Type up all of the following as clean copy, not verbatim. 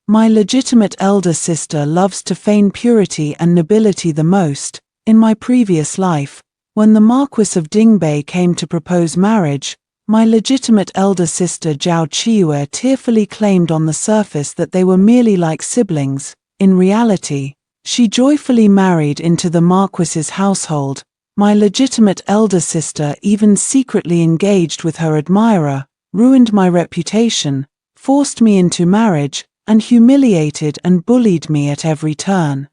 My legitimate elder sister loves to feign purity and nobility the most. In my previous life, when the Marquis of Dingbei came to propose marriage, my legitimate elder sister Zhao Qiyu tearfully claimed on the surface that they were merely like siblings. In reality, she joyfully married into the Marquis's household. My legitimate elder sister even secretly engaged with her admirer, ruined my reputation, forced me into marriage, and humiliated and bullied me at every turn,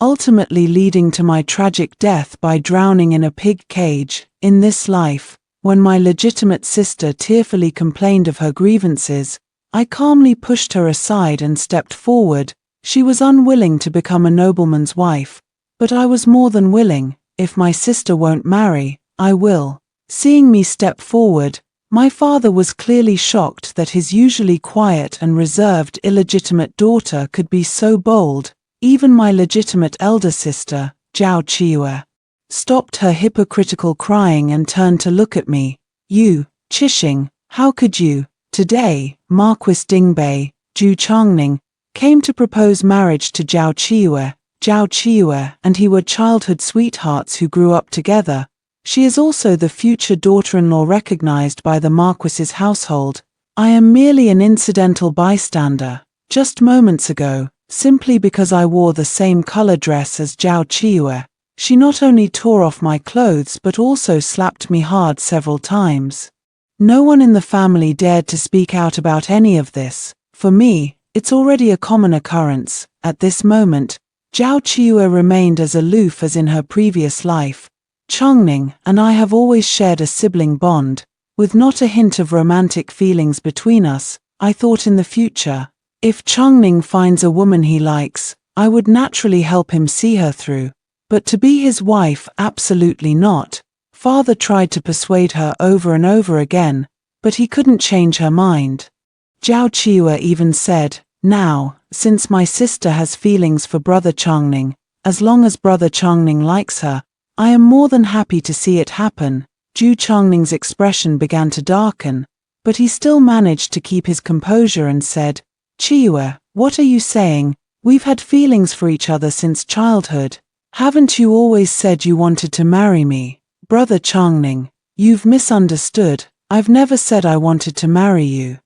ultimately leading to my tragic death by drowning in a pig cage. In this life, when my legitimate sister tearfully complained of her grievances, I calmly pushed her aside and stepped forward. She was unwilling to become a nobleman's wife, but I was more than willing. If my sister won't marry, I will. Seeing me step forward, my father was clearly shocked that his usually quiet and reserved illegitimate daughter could be so bold. Even my legitimate elder sister, Zhao Qiyu, stopped her hypocritical crying and turned to look at me. You, Qixing, how could you? Today, Marquis Dingbei, Zhu Changning, came to propose marriage to Zhao Qiyu. Zhao Qiyu and he were childhood sweethearts who grew up together. She is also the future daughter-in-law recognized by the Marquis's household. I am merely an incidental bystander. Just moments ago, simply because I wore the same color dress as Zhao Qiyu, she not only tore off my clothes but also slapped me hard several times. No one in the family dared to speak out about any of this. For me, it's already a common occurrence. At this moment, Zhao Qiyu remained as aloof as in her previous life. Changning and I have always shared a sibling bond, with not a hint of romantic feelings between us. I thought in the future, if Changning finds a woman he likes, I would naturally help him see her through. But to be his wife, absolutely not. Father tried to persuade her over and over again, but he couldn't change her mind. Zhao Qiyu even said, now, since my sister has feelings for brother Changning, as long as brother Changning likes her, I am more than happy to see it happen. Zhu Changning's expression began to darken, but he still managed to keep his composure and said, Qiyu, what are you saying? We've had feelings for each other since childhood. Haven't you always said you wanted to marry me? Brother Changning, you've misunderstood. I've never said I wanted to marry you.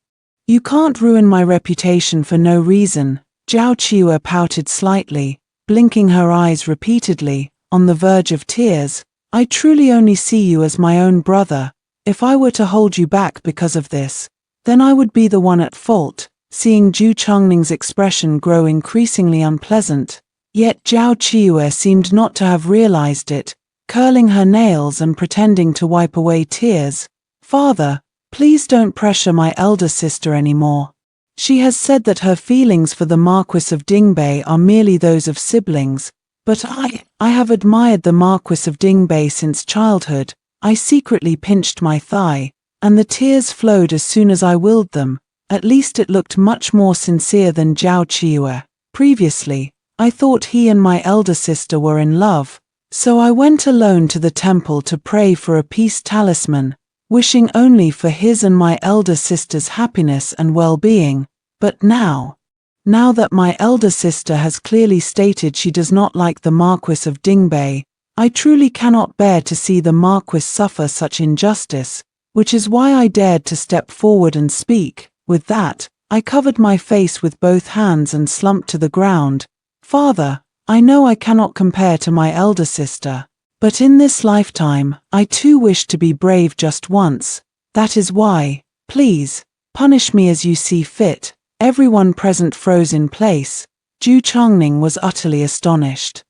You can't ruin my reputation for no reason. Zhao Qiyu pouted slightly, blinking her eyes repeatedly, on the verge of tears. I truly only see you as my own brother. If I were to hold you back because of this, then I would be the one at fault. Seeing Zhu Changning's expression grow increasingly unpleasant, yet Zhao Qiyu seemed not to have realized it, curling her nails and pretending to wipe away tears. Father, please don't pressure my elder sister anymore. She has said that her feelings for the Marquis of Dingbei are merely those of siblings, but I have admired the Marquis of Dingbei since childhood. I secretly pinched my thigh, and the tears flowed as soon as I willed them. At least it looked much more sincere than Zhao Qiyu. Previously, I thought he and my elder sister were in love, so I went alone to the temple to pray for a peace talisman, wishing only for his and my elder sister's happiness and well-being. But now that my elder sister has clearly stated she does not like the Marquis of Dingbei, I truly cannot bear to see the Marquis suffer such injustice, which is why I dared to step forward and speak. With that, I covered my face with both hands and slumped to the ground. Father, I know I cannot compare to my elder sister, but in this lifetime, I too wish to be brave just once. That is why, please, punish me as you see fit. Everyone present froze in place. Zhu Changning was utterly astonished.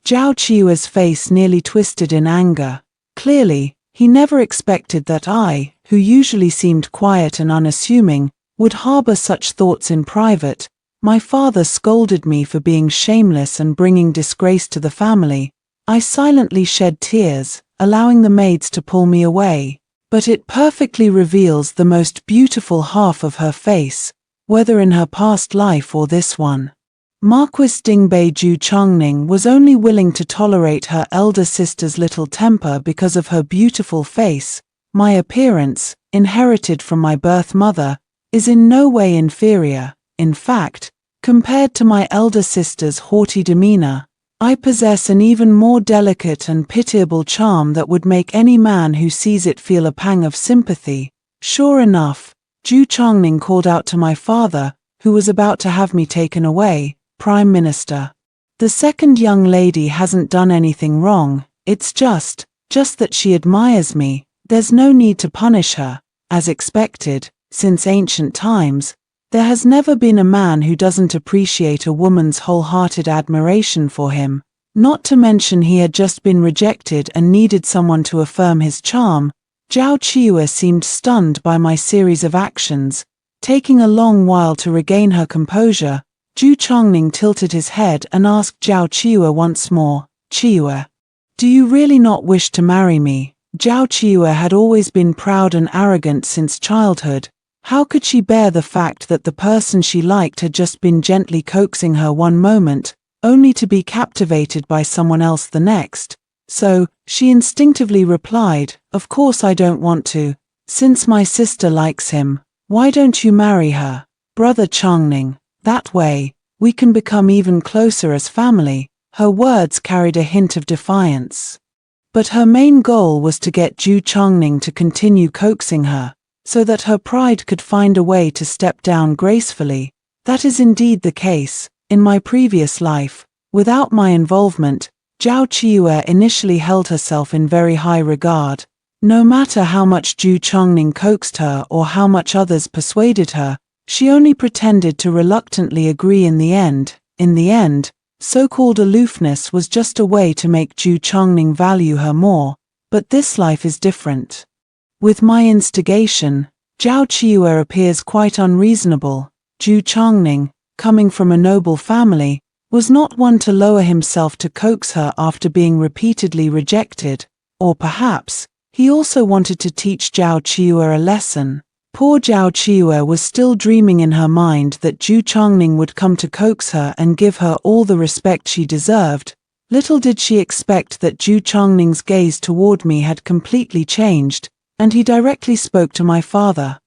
Zhao Qiyu's face nearly twisted in anger. Clearly, he never expected that I, who usually seemed quiet and unassuming, would harbor such thoughts in private. My father scolded me for being shameless and bringing disgrace to the family. I silently shed tears, allowing the maids to pull me away. But it perfectly reveals the most beautiful half of her face, whether in her past life or this one. Marquis Dingbei Zhu Changning was only willing to tolerate her elder sister's little temper because of her beautiful face. My appearance, inherited from my birth mother, is in no way inferior. In fact, Compared to my elder sister's haughty demeanor, I possess an even more delicate and pitiable charm that would make any man who sees it feel a pang of sympathy. Sure enough, Ju Changning called out to my father, who was about to have me taken away, Prime Minister. The second young lady hasn't done anything wrong, it's just that she admires me. There's no need to punish her. As expected, since ancient times, there has never been a man who doesn't appreciate a woman's wholehearted admiration for him. Not to mention he had just been rejected and needed someone to affirm his charm. Zhao Qiyu seemed stunned by my series of actions. Taking a long while to regain her composure, Ju Changning tilted his head and asked Zhao Qiyu once more, "Qiyu, do you really not wish to marry me?" Zhao Qiyu had always been proud and arrogant since childhood. How could she bear the fact that the person she liked had just been gently coaxing her one moment, only to be captivated by someone else the next? So, she instinctively replied, "Of course I don't want to. Since my sister likes him, why don't you marry her, Brother Changning? That way, we can become even closer as family." Her words carried a hint of defiance. But her main goal was to get Ju Changning to continue coaxing her, so that her pride could find a way to step down gracefully. That is indeed the case. In my previous life, without my involvement, Zhao Qiyu initially held herself in very high regard. No matter how much Ju Changning coaxed her or how much others persuaded her, she only pretended to reluctantly agree in the end. In the end, so-called aloofness was just a way to make Ju Changning value her more. But this life is different. With my instigation, Zhao Qiyu appears quite unreasonable. Ju Changning, coming from a noble family, was not one to lower himself to coax her after being repeatedly rejected. Or perhaps, he also wanted to teach Zhao Qiyu a lesson. Poor Zhao Qiyu was still dreaming in her mind that Ju Changning would come to coax her and give her all the respect she deserved. Little did she expect that Ju Changning's gaze toward me had completely changed, and he directly spoke to my father.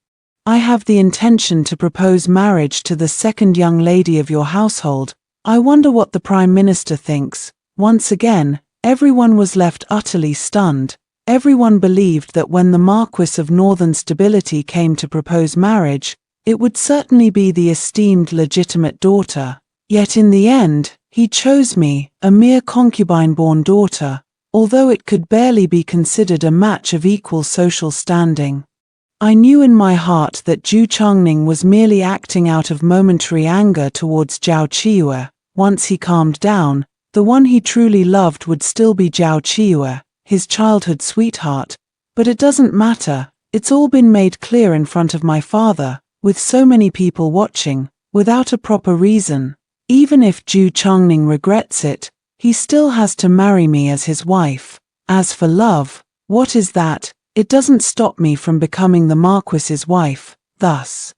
"I have the intention to propose marriage to the second young lady of your household. I wonder what the Prime Minister thinks." Once again, everyone was left utterly stunned. Everyone believed that when the Marquis of Northern Stability came to propose marriage, it would certainly be the esteemed legitimate daughter. Yet in the end, he chose me, a mere concubine-born daughter, although it could barely be considered a match of equal social standing. I knew in my heart that Ju Changning was merely acting out of momentary anger towards Zhao Qiyu. Once he calmed down, the one he truly loved would still be Zhao Qiyu, his childhood sweetheart. But it doesn't matter, it's all been made clear in front of my father, with so many people watching, without a proper reason. Even if Ju Changning regrets it, he still has to marry me as his wife. As for love, what is that? It doesn't stop me from becoming the Marquis's wife. Thus,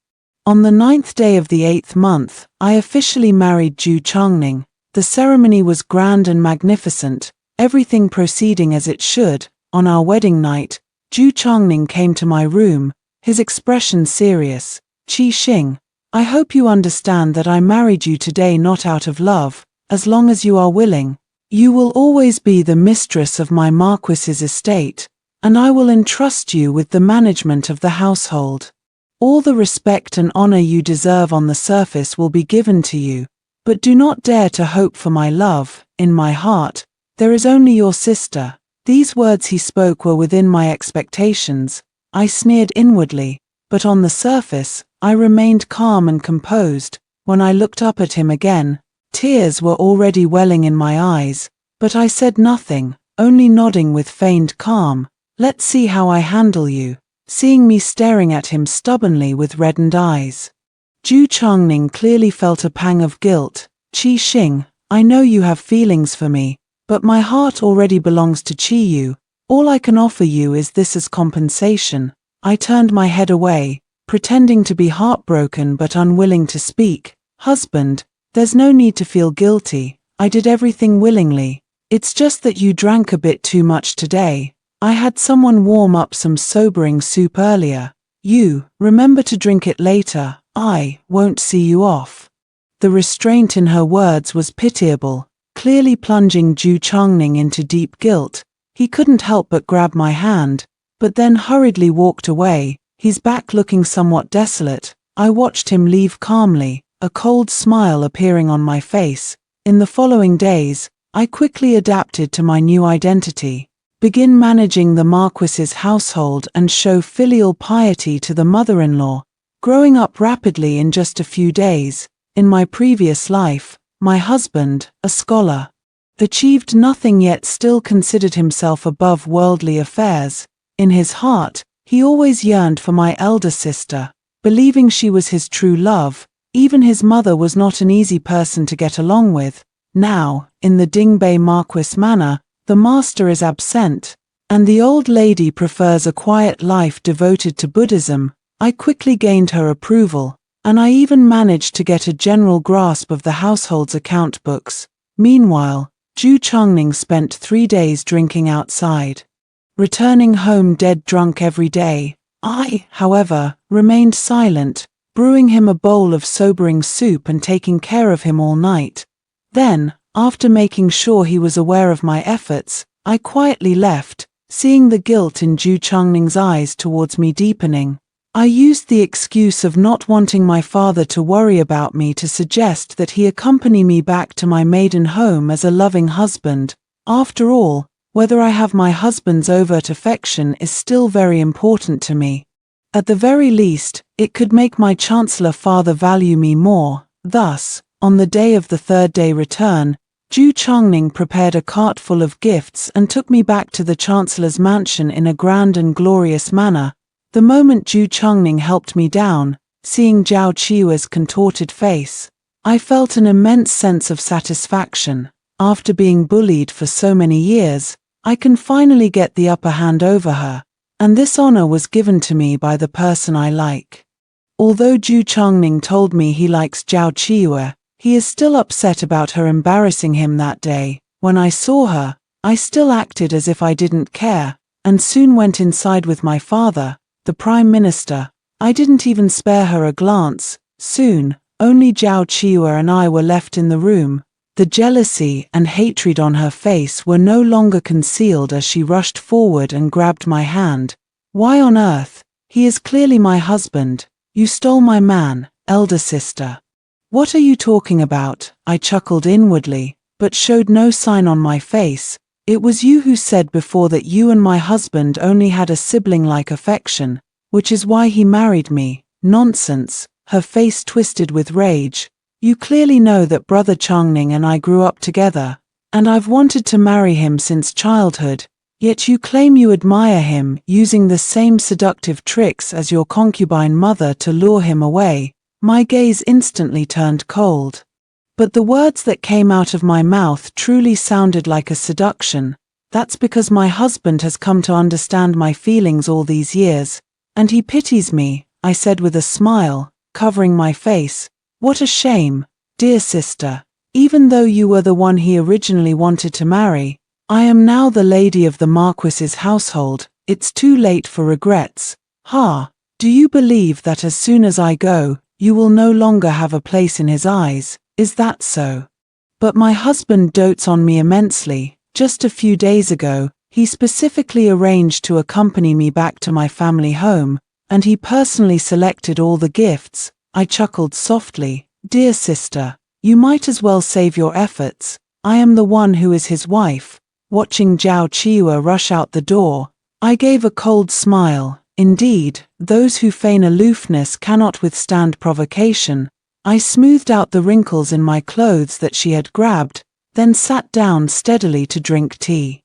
on the 9th day of the 8th month, I officially married Ju Changning. The ceremony was grand and magnificent, everything proceeding as it should. On our wedding night, Ju Changning came to my room, his expression serious. "Qi Xing, I hope you understand that I married you today not out of love. As long as you are willing, you will always be the mistress of my Marquis's estate, and I will entrust you with the management of the household. All the respect and honor you deserve on the surface will be given to you, but do not dare to hope for my love. In my heart, there is only your sister." These words he spoke were within my expectations. I sneered inwardly, but on the surface, I remained calm and composed. When I looked up at him again, tears were already welling in my eyes, but I said nothing, only nodding with feigned calm. "Let's see how I handle you." Seeing me staring at him stubbornly with reddened eyes, Ju Changning clearly felt a pang of guilt. "Qi Xing, I know you have feelings for me, but my heart already belongs to Qiyu. All I can offer you is this as compensation." I turned my head away, pretending to be heartbroken but unwilling to speak. "Husband, there's no need to feel guilty. I did everything willingly. It's just that you drank a bit too much today. I had someone warm up some sobering soup earlier. You, remember to drink it later. I won't see you off." The restraint in her words was pitiable, clearly plunging Ju Changning into deep guilt. He couldn't help but grab my hand, but then hurriedly walked away, his back looking somewhat desolate. I watched him leave calmly, a cold smile appearing on my face. In the following days, I quickly adapted to my new identity, begin managing the Marquis's household and show filial piety to the mother-in-law, growing up rapidly in just a few days. In my previous life, my husband, a scholar, achieved nothing yet still considered himself above worldly affairs. In his heart, he always yearned for my elder sister, believing she was his true love. Even his mother was not an easy person to get along with. Now, in the Dingbei Marquis manor, the master is absent, and the old lady prefers a quiet life devoted to Buddhism. I quickly gained her approval, and I even managed to get a general grasp of the household's account books. Meanwhile, Ju Changning spent 3 days drinking outside, returning home dead drunk every day. I, however, remained silent, brewing him a bowl of sobering soup and taking care of him all night. Then, after making sure he was aware of my efforts, I quietly left, seeing the guilt in Ju Changning's eyes towards me deepening. I used the excuse of not wanting my father to worry about me to suggest that he accompany me back to my maiden home as a loving husband. After all, whether I have my husband's overt affection is still very important to me. At the very least, it could make my Chancellor father value me more. Thus, on the day of the 3rd day return, Ju Changning prepared a cart full of gifts and took me back to the Chancellor's mansion in a grand and glorious manner. The moment Ju Changning helped me down, seeing Zhao Qiue's contorted face, I felt an immense sense of satisfaction. After being bullied for so many years, I can finally get the upper hand over her, and this honor was given to me by the person I like. Although Ju Changning told me he likes Zhao Qiue, he is still upset about her embarrassing him that day. When I saw her, I still acted as if I didn't care, and soon went inside with my father, the Prime Minister. I didn't even spare her a glance. Soon, only Zhao Qiue and I were left in the room. The jealousy and hatred on her face were no longer concealed as she rushed forward and grabbed my hand. Why on earth? He is clearly my husband. You stole my man, elder sister. What are you talking about? I chuckled inwardly, but showed no sign on my face. It was you who said before that you and my husband only had a sibling-like affection, which is why he married me. Nonsense. Her face twisted with rage. You clearly know that Brother Changning and I grew up together, and I've wanted to marry him since childhood, yet you claim you admire him, using the same seductive tricks as your concubine mother to lure him away. My gaze instantly turned cold. But the words that came out of my mouth truly sounded like a seduction. That's because my husband has come to understand my feelings all these years, and he pities me, I said with a smile, covering my face. What a shame, dear sister. Even though you were the one he originally wanted to marry, I am now the lady of the Marquis's household. It's too late for regrets. Ha! Do you believe that as soon as I go, you will no longer have a place in his eyes? Is that so? But my husband dotes on me immensely. Just a few days ago, he specifically arranged to accompany me back to my family home, and he personally selected all the gifts. I chuckled softly. Dear sister, you might as well save your efforts. I am the one who is his wife. Watching Zhao Qiue rush out the door, I gave a cold smile. Indeed, those who feign aloofness cannot withstand provocation. I smoothed out the wrinkles in my clothes that she had grabbed, then sat down steadily to drink tea.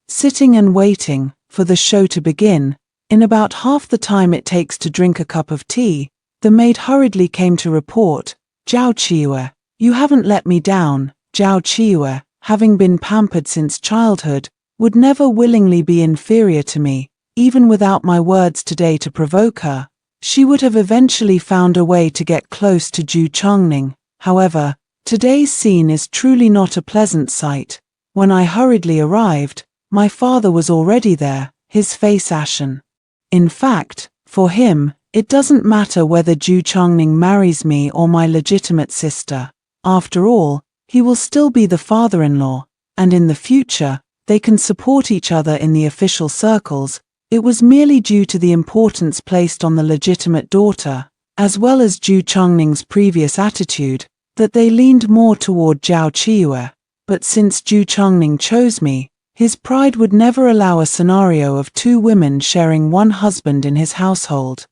Sitting and waiting for the show to begin, in about half the time it takes to drink a cup of tea, the maid hurriedly came to report, Zhao Qiue, you haven't let me down. Zhao Qiue, having been pampered since childhood, would never willingly be inferior to me, even without my words today to provoke her. She would have eventually found a way to get close to Ju Changning. However, today's scene is truly not a pleasant sight. When I hurriedly arrived, my father was already there, his face ashen. In fact, for him, it doesn't matter whether Ju Changning marries me or my legitimate sister. After all, he will still be the father-in-law, and in the future, they can support each other in the official circles. It was merely due to the importance placed on the legitimate daughter, as well as Zhu Chongning's previous attitude, that they leaned more toward Zhao Qiyu. But since Zhu Chongning chose me, his pride would never allow a scenario of two women sharing one husband in his household.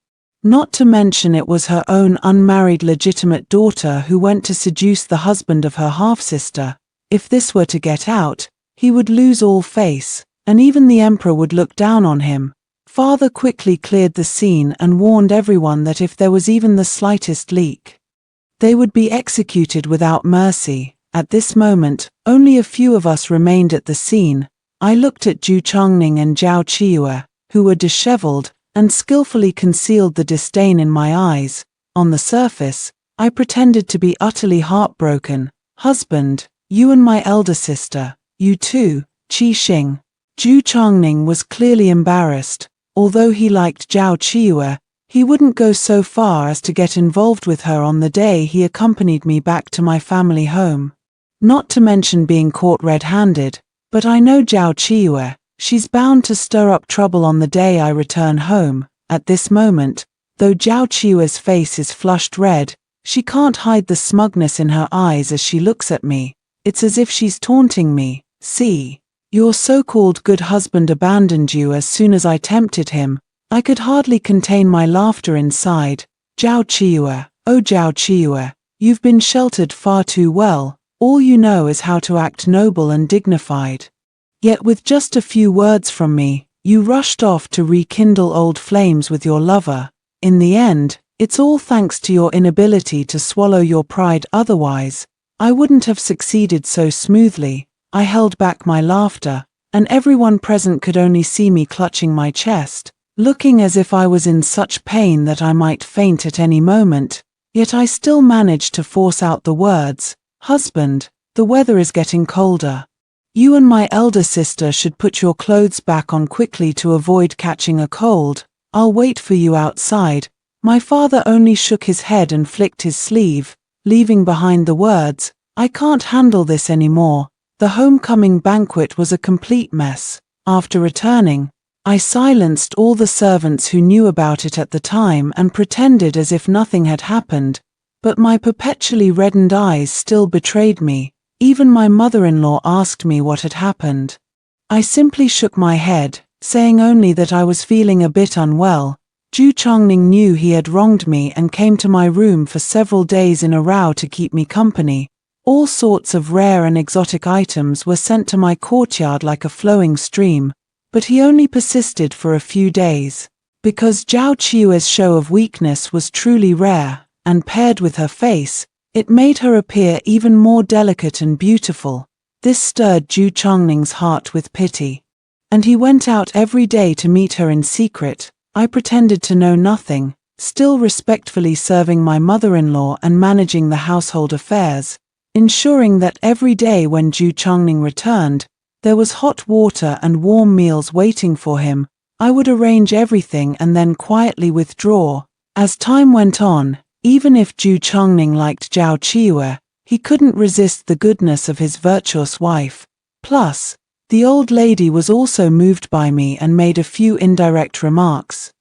Not to mention it was her own unmarried legitimate daughter who went to seduce the husband of her half-sister. If this were to get out, he would lose all face, and even the emperor would look down on him. Father quickly cleared the scene and warned everyone that if there was even the slightest leak, they would be executed without mercy. At this moment, only a few of us remained at the scene. I looked at Zhu Chongning and Zhao Qiyu, who were disheveled, and skillfully concealed the disdain in my eyes. On the surface, I pretended to be utterly heartbroken. Husband, you and my elder sister, you too, Qi Xing. Zhu Chongning was clearly embarrassed. Although he liked Zhao Qiyu, he wouldn't go so far as to get involved with her on the day he accompanied me back to my family home. Not to mention being caught red-handed, but I know Zhao Qiyu. She's bound to stir up trouble on the day I return home. At this moment, though Zhao Qiyu's face is flushed red, she can't hide the smugness in her eyes as she looks at me. It's as if she's taunting me. See, your so-called good husband abandoned you as soon as I tempted him. I could hardly contain my laughter inside. Zhao Qiyu, oh Zhao Qiyu, you've been sheltered far too well. All you know is how to act noble and dignified. Yet with just a few words from me, you rushed off to rekindle old flames with your lover. In the end, it's all thanks to your inability to swallow your pride. Otherwise, I wouldn't have succeeded so smoothly. I held back my laughter, and everyone present could only see me clutching my chest, looking as if I was in such pain that I might faint at any moment. Yet I still managed to force out the words, "Husband, the weather is getting colder. You and my elder sister should put your clothes back on quickly to avoid catching a cold. I'll wait for you outside." My father only shook his head and flicked his sleeve, leaving behind the words, "I can't handle this anymore." The homecoming banquet was a complete mess. After returning, I silenced all the servants who knew about it at the time and pretended as if nothing had happened, but my perpetually reddened eyes still betrayed me. Even my mother-in-law asked me what had happened. I simply shook my head, saying only that I was feeling a bit unwell. Zhu Chongning knew he had wronged me and came to my room for several days in a row to keep me company. All sorts of rare and exotic items were sent to my courtyard like a flowing stream, but he only persisted for a few days. Because Zhao Qiyu's show of weakness was truly rare, and paired with her face, it made her appear even more delicate and beautiful. This stirred Zhu Chongning's heart with pity, and he went out every day to meet her in secret. I pretended to know nothing, still respectfully serving my mother-in-law and managing the household affairs, ensuring that every day when Zhu Chongning returned, there was hot water and warm meals waiting for him. I would arrange everything and then quietly withdraw. As time went on, even if Zhu Chongning liked Zhao Qiyu, he couldn't resist the goodness of his virtuous wife. Plus, the old lady was also moved by me and made a few indirect remarks.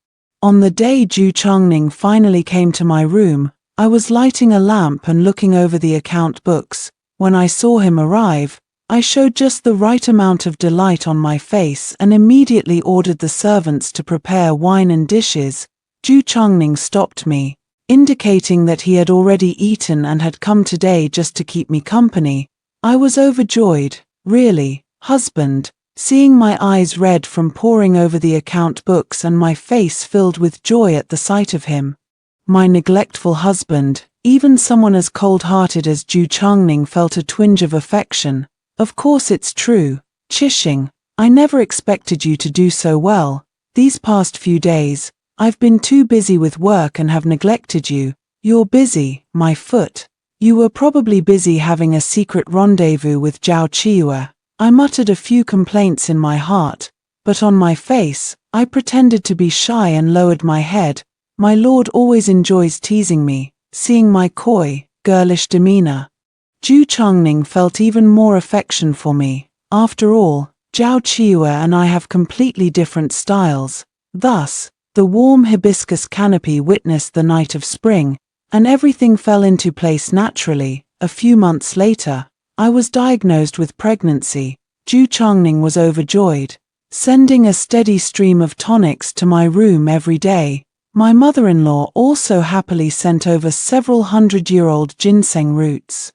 On the day Zhu Chongning finally came to my room, I was lighting a lamp and looking over the account books. When I saw him arrive, I showed just the right amount of delight on my face and immediately ordered the servants to prepare wine and dishes. Zhu Chongning stopped me, indicating that he had already eaten and had come today just to keep me company. I was overjoyed. Really, husband, seeing my eyes red from poring over the account books and my face filled with joy at the sight of him. My neglectful husband, even someone as cold-hearted as Zhu Chongning felt a twinge of affection. Of course it's true, Qi Xing, I never expected you to do so well. These past few days, I've been too busy with work and have neglected you. You're busy, my foot. You were probably busy having a secret rendezvous with Zhao Qiyu. I muttered a few complaints in my heart, but on my face, I pretended to be shy and lowered my head. My lord always enjoys teasing me, seeing my coy, girlish demeanor. Zhu Changning felt even more affection for me. After all, Zhao Qiyu and I have completely different styles. Thus, the warm hibiscus canopy witnessed the night of spring, and everything fell into place naturally. A few months later, I was diagnosed with pregnancy. Zhu Changning was overjoyed, sending a steady stream of tonics to my room every day. My mother-in-law also happily sent over several hundred-year-old ginseng roots,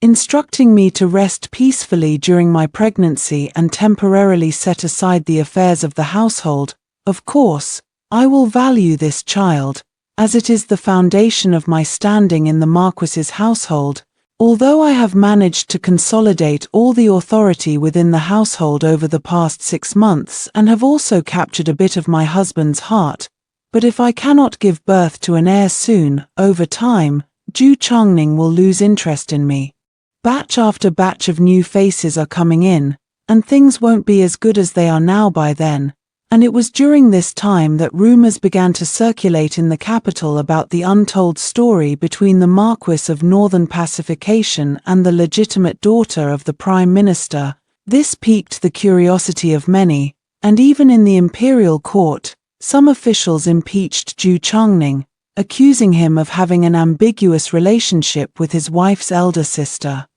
instructing me to rest peacefully during my pregnancy and temporarily set aside the affairs of the household. Of course, I will value this child, as it is the foundation of my standing in the Marquis's household. Although I have managed to consolidate all the authority within the household over the past 6 months and have also captured a bit of my husband's heart, but if I cannot give birth to an heir soon, over time, Zhu Changning will lose interest in me. Batch after batch of new faces are coming in, and things won't be as good as they are now by then. And it was during this time that rumors began to circulate in the capital about the untold story between the Marquis of Northern Pacification and the legitimate daughter of the Prime Minister. This piqued the curiosity of many, and even in the imperial court, some officials impeached Zhu Changning, accusing him of having an ambiguous relationship with his wife's elder sister.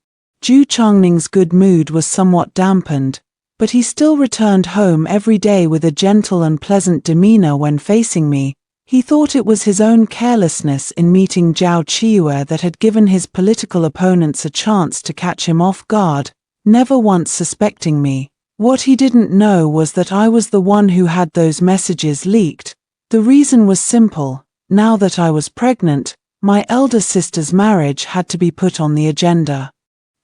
Zhu Changning's good mood was somewhat dampened, but he still returned home every day with a gentle and pleasant demeanor when facing me. He thought it was his own carelessness in meeting Zhao Qiyu that had given his political opponents a chance to catch him off guard, never once suspecting me. What he didn't know was that I was the one who had those messages leaked. The reason was simple. Now that I was pregnant, my elder sister's marriage had to be put on the agenda.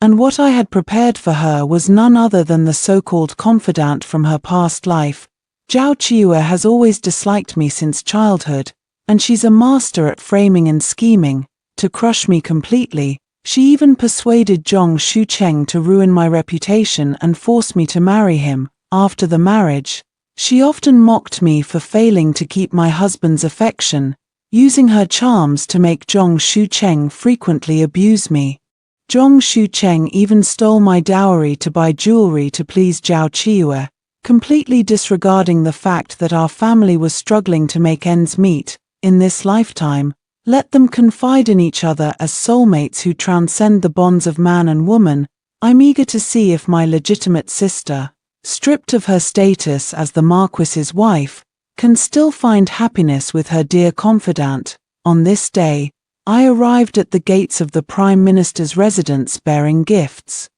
And what I had prepared for her was none other than the so-called confidant from her past life. Zhao Qiyu has always disliked me since childhood, and she's a master at framing and scheming to crush me completely. She even persuaded Zhong Shucheng to ruin my reputation and force me to marry him. After the marriage, she often mocked me for failing to keep my husband's affection, using her charms to make Zhong Shucheng frequently abuse me. Zhong Shucheng even stole my dowry to buy jewelry to please Zhao Qiyu, completely disregarding the fact that our family was struggling to make ends meet. In this lifetime, let them confide in each other as soulmates who transcend the bonds of man and woman. I'm eager to see if my legitimate sister, stripped of her status as the Marquis's wife, can still find happiness with her dear confidant. On this day, I arrived at the gates of the Prime Minister's residence bearing gifts.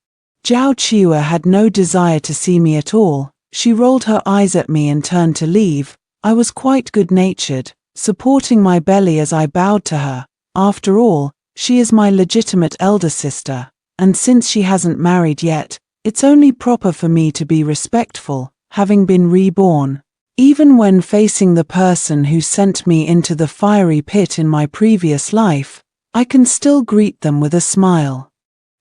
Zhao Qiyu had no desire to see me at all. She rolled her eyes at me and turned to leave. I was quite good-natured, supporting my belly as I bowed to her. After all, she is my legitimate elder sister, and since she hasn't married yet, it's only proper for me to be respectful, having been reborn. Even when facing the person who sent me into the fiery pit in my previous life, I can still greet them with a smile.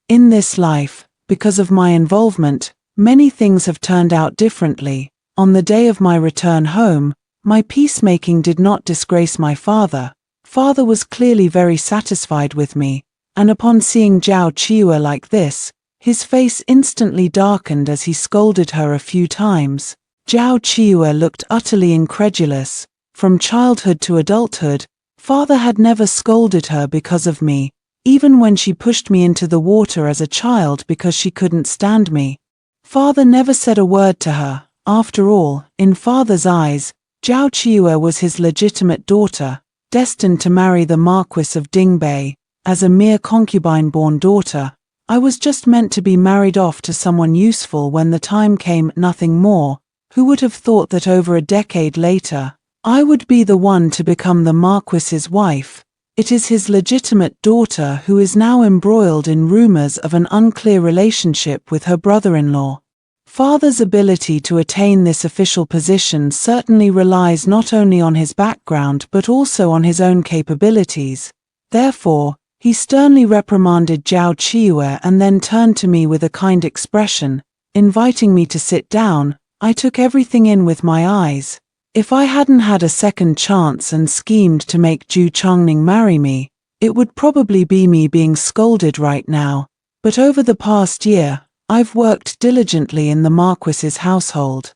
In this life, because of my involvement, many things have turned out differently. On the day of my return home, my peacemaking did not disgrace my father. Father was clearly very satisfied with me, and upon seeing Zhao Qiyu like this, his face instantly darkened as he scolded her a few times. Zhao Qiyu looked utterly incredulous. From childhood to adulthood, father had never scolded her because of me, even when she pushed me into the water as a child because she couldn't stand me. Father never said a word to her. After all, in father's eyes, Zhao Qiyu was his legitimate daughter, destined to marry the Marquis of Dingbei. As a mere concubine-born daughter, I was just meant to be married off to someone useful when the time came, nothing more. Who would have thought that over a decade later, I would be the one to become the Marquis's wife? It is his legitimate daughter who is now embroiled in rumors of an unclear relationship with her brother-in-law. Father's ability to attain this official position certainly relies not only on his background but also on his own capabilities. Therefore, he sternly reprimanded Zhao Qiyu and then turned to me with a kind expression, inviting me to sit down. I took everything in with my eyes. If I hadn't had a second chance and schemed to make Zhu Changning marry me, it would probably be me being scolded right now. But over the past year, I've worked diligently in the Marquis's household,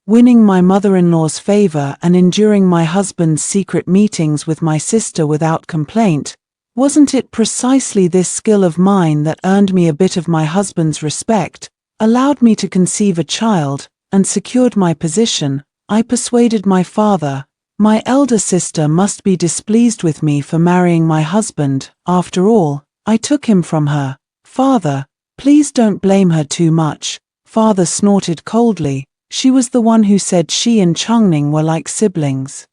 winning my mother-in-law's favor and enduring my husband's secret meetings with my sister without complaint. Wasn't it precisely this skill of mine that earned me a bit of my husband's respect, allowed me to conceive a child, and secured my position? I persuaded my father. My elder sister must be displeased with me for marrying my husband. After all, I took him from her. Father, please don't blame her too much. Father snorted coldly. She was the one who said she and Chungning were like siblings.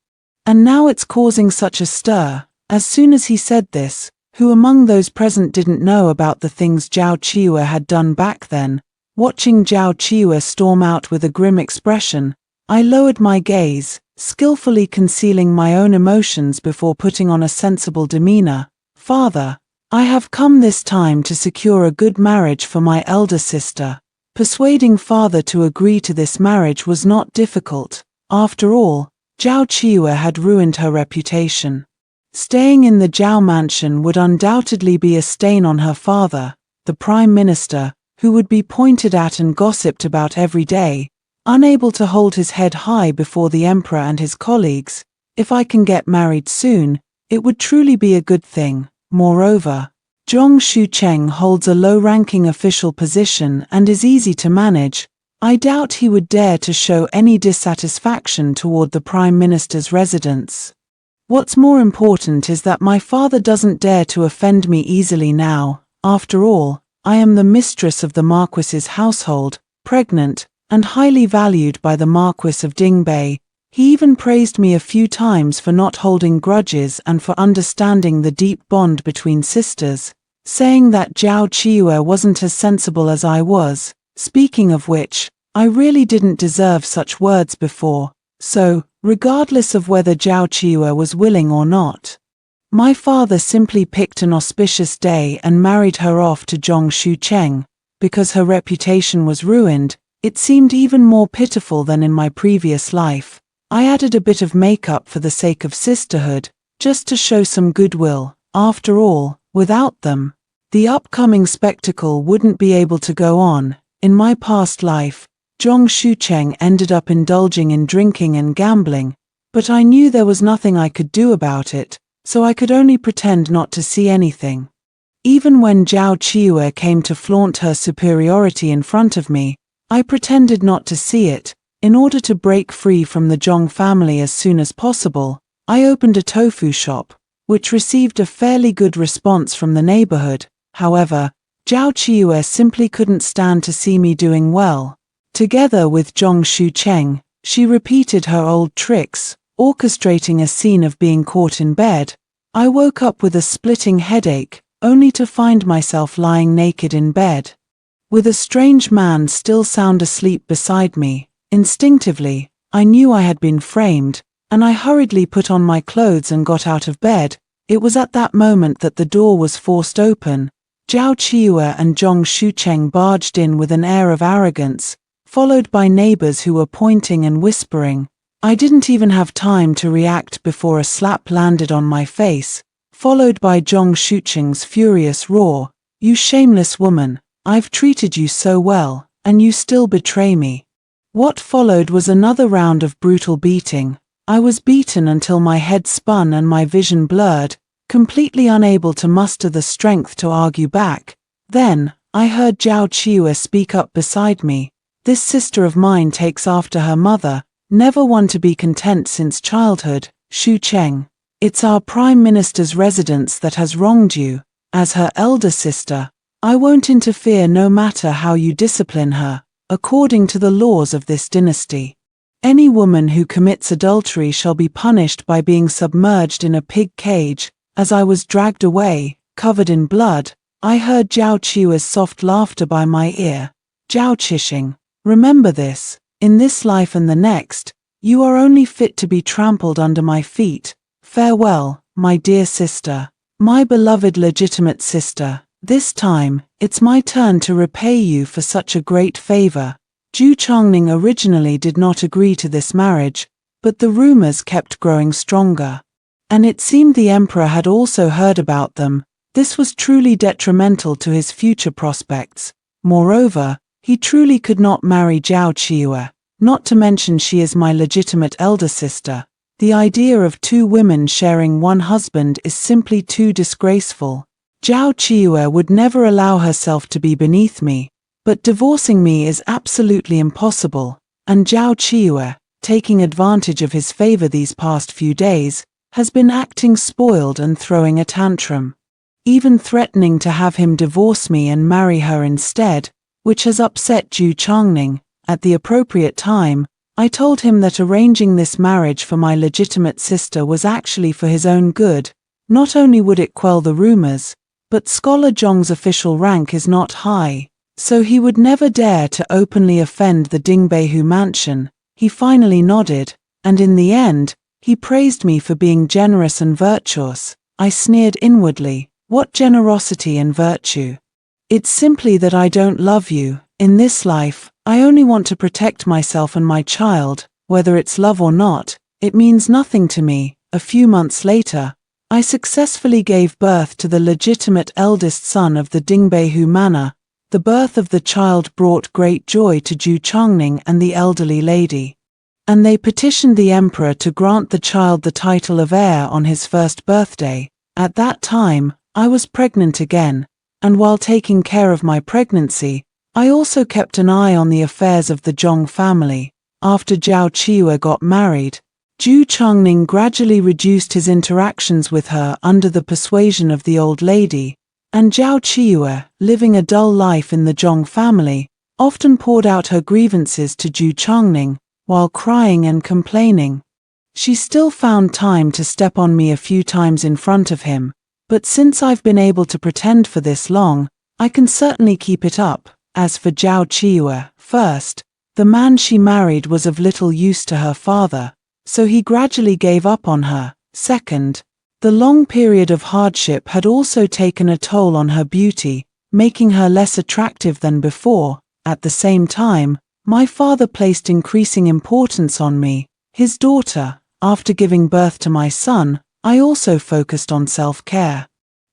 And now it's causing such a stir. As soon as he said this, who among those present didn't know about the things Zhao Qiyu had done back then? Watching Zhao Qiyu storm out with a grim expression, I lowered my gaze, skillfully concealing my own emotions before putting on a sensible demeanor. Father, I have come this time to secure a good marriage for my elder sister. Persuading father to agree to this marriage was not difficult. After all, Zhao Qiyu had ruined her reputation. Staying in the Zhao mansion would undoubtedly be a stain on her father, the prime minister, who would be pointed at and gossiped about every day, unable to hold his head high before the emperor and his colleagues. If I can get married soon, it would truly be a good thing. Moreover, Zhong Shucheng holds a low-ranking official position and is easy to manage. I doubt he would dare to show any dissatisfaction toward the Prime Minister's residence. What's more important is that my father doesn't dare to offend me easily now. After all, I am the mistress of the Marquis's household, pregnant, and highly valued by the Marquis of Dingbei. He even praised me a few times for not holding grudges and for understanding the deep bond between sisters, saying that Zhao Qiyu wasn't as sensible as I was. Speaking of which, I really didn't deserve such words before, so, regardless of whether Zhao Qiyu was willing or not, my father simply picked an auspicious day and married her off to Zhong Shucheng. Because her reputation was ruined, it seemed even more pitiful than in my previous life. I added a bit of makeup for the sake of sisterhood, just to show some goodwill. After all, without them, the upcoming spectacle wouldn't be able to go on. In my past life, Zhong Shucheng ended up indulging in drinking and gambling, but I knew there was nothing I could do about it, so I could only pretend not to see anything. Even when Zhao Qiyu came to flaunt her superiority in front of me, I pretended not to see it. In order to break free from the Zhong family as soon as possible, I opened a tofu shop, which received a fairly good response from the neighborhood. However, Zhao Qiyu simply couldn't stand to see me doing well. Together with Zhong Shucheng, she repeated her old tricks, orchestrating a scene of being caught in bed. I woke up with a splitting headache, only to find myself lying naked in bed, with a strange man still sound asleep beside me. Instinctively, I knew I had been framed, and I hurriedly put on my clothes and got out of bed. It was at that moment that the door was forced open. Zhao Qiyu and Zhong Shucheng barged in with an air of arrogance, followed by neighbors who were pointing and whispering. I didn't even have time to react before a slap landed on my face, followed by Zhong Shucheng's furious roar. "You shameless woman, I've treated you so well, and you still betray me." What followed was another round of brutal beating. I was beaten until my head spun and my vision blurred, completely unable to muster the strength to argue back. Then, I heard Zhao Qiyu speak up beside me. "This sister of mine takes after her mother, never one to be content since childhood. Shucheng, it's our Prime Minister's residence that has wronged you. As her elder sister, I won't interfere no matter how you discipline her. According to the laws of this dynasty, any woman who commits adultery shall be punished by being submerged in a pig cage." As I was dragged away, covered in blood, I heard Zhao Qiyu's soft laughter by my ear. "Zhao Qixing, remember this, in this life and the next, you are only fit to be trampled under my feet. Farewell, my dear sister, my beloved legitimate sister. This time, it's my turn to repay you for such a great favor." Zhu Chongning originally did not agree to this marriage, but the rumors kept growing stronger. And it seemed the emperor had also heard about them. This was truly detrimental to his future prospects. Moreover, he truly could not marry Zhao Qiyu, not to mention she is my legitimate elder sister. The idea of two women sharing one husband is simply too disgraceful. Zhao Qiyu would never allow herself to be beneath me, but divorcing me is absolutely impossible, and Zhao Qiyu, taking advantage of his favor these past few days, has been acting spoiled and throwing a tantrum, even threatening to have him divorce me and marry her instead, which has upset Zhu Changning. At the appropriate time, I told him that arranging this marriage for my legitimate sister was actually for his own good. Not only would it quell the rumors, but Scholar Zhong's official rank is not high, so he would never dare to openly offend the Dingbeihu mansion. He finally nodded, and in the end, he praised me for being generous and virtuous. I sneered inwardly. What generosity and virtue? It's simply that I don't love you. In this life, I only want to protect myself and my child. Whether it's love or not, it means nothing to me. A few months later, I successfully gave birth to the legitimate eldest son of the Dingbeihu manor. The birth of the child brought great joy to Zhu Changning and the elderly lady, and they petitioned the emperor to grant the child the title of heir on his first birthday. At that time, I was pregnant again, and while taking care of my pregnancy, I also kept an eye on the affairs of the Zhong family. After Zhao Qiyu got married, Zhu Changning gradually reduced his interactions with her under the persuasion of the old lady, and Zhao Qiyu, living a dull life in the Zhong family, often poured out her grievances to Zhu Changning, while crying and complaining. She still found time to step on me a few times in front of him, but since I've been able to pretend for this long, I can certainly keep it up. As for Zhao Qiyu, first, the man she married was of little use to her father, so he gradually gave up on her. Second, the long period of hardship had also taken a toll on her beauty, making her less attractive than before. At the same time, my father placed increasing importance on me, his daughter. After giving birth to my son, I also focused on self-care.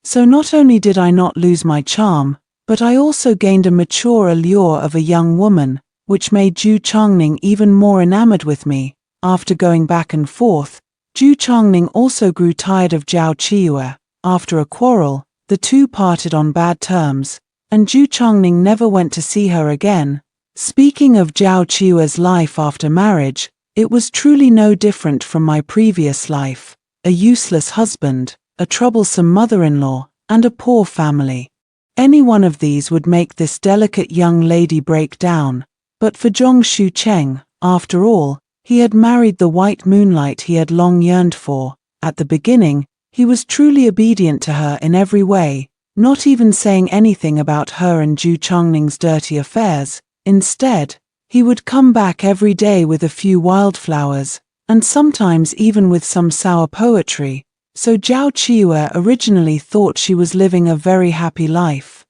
So not only did I not lose my charm, but I also gained a mature allure of a young woman, which made Zhu Changning even more enamored with me. After going back and forth, Zhu Changning also grew tired of Zhao Qiyu. After a quarrel, the two parted on bad terms, and Zhu Changning never went to see her again. Speaking of Zhao Qiyu's life after marriage, it was truly no different from my previous life. A useless husband, a troublesome mother-in-law, and a poor family. Any one of these would make this delicate young lady break down, but for Zhong Shucheng, after all, he had married the white moonlight he had long yearned for. At the beginning, he was truly obedient to her in every way, not even saying anything about her and Zhu Changning's dirty affairs. Instead, he would come back every day with a few wildflowers, and sometimes even with some sour poetry. So Zhao Qiyu originally thought she was living a very happy life.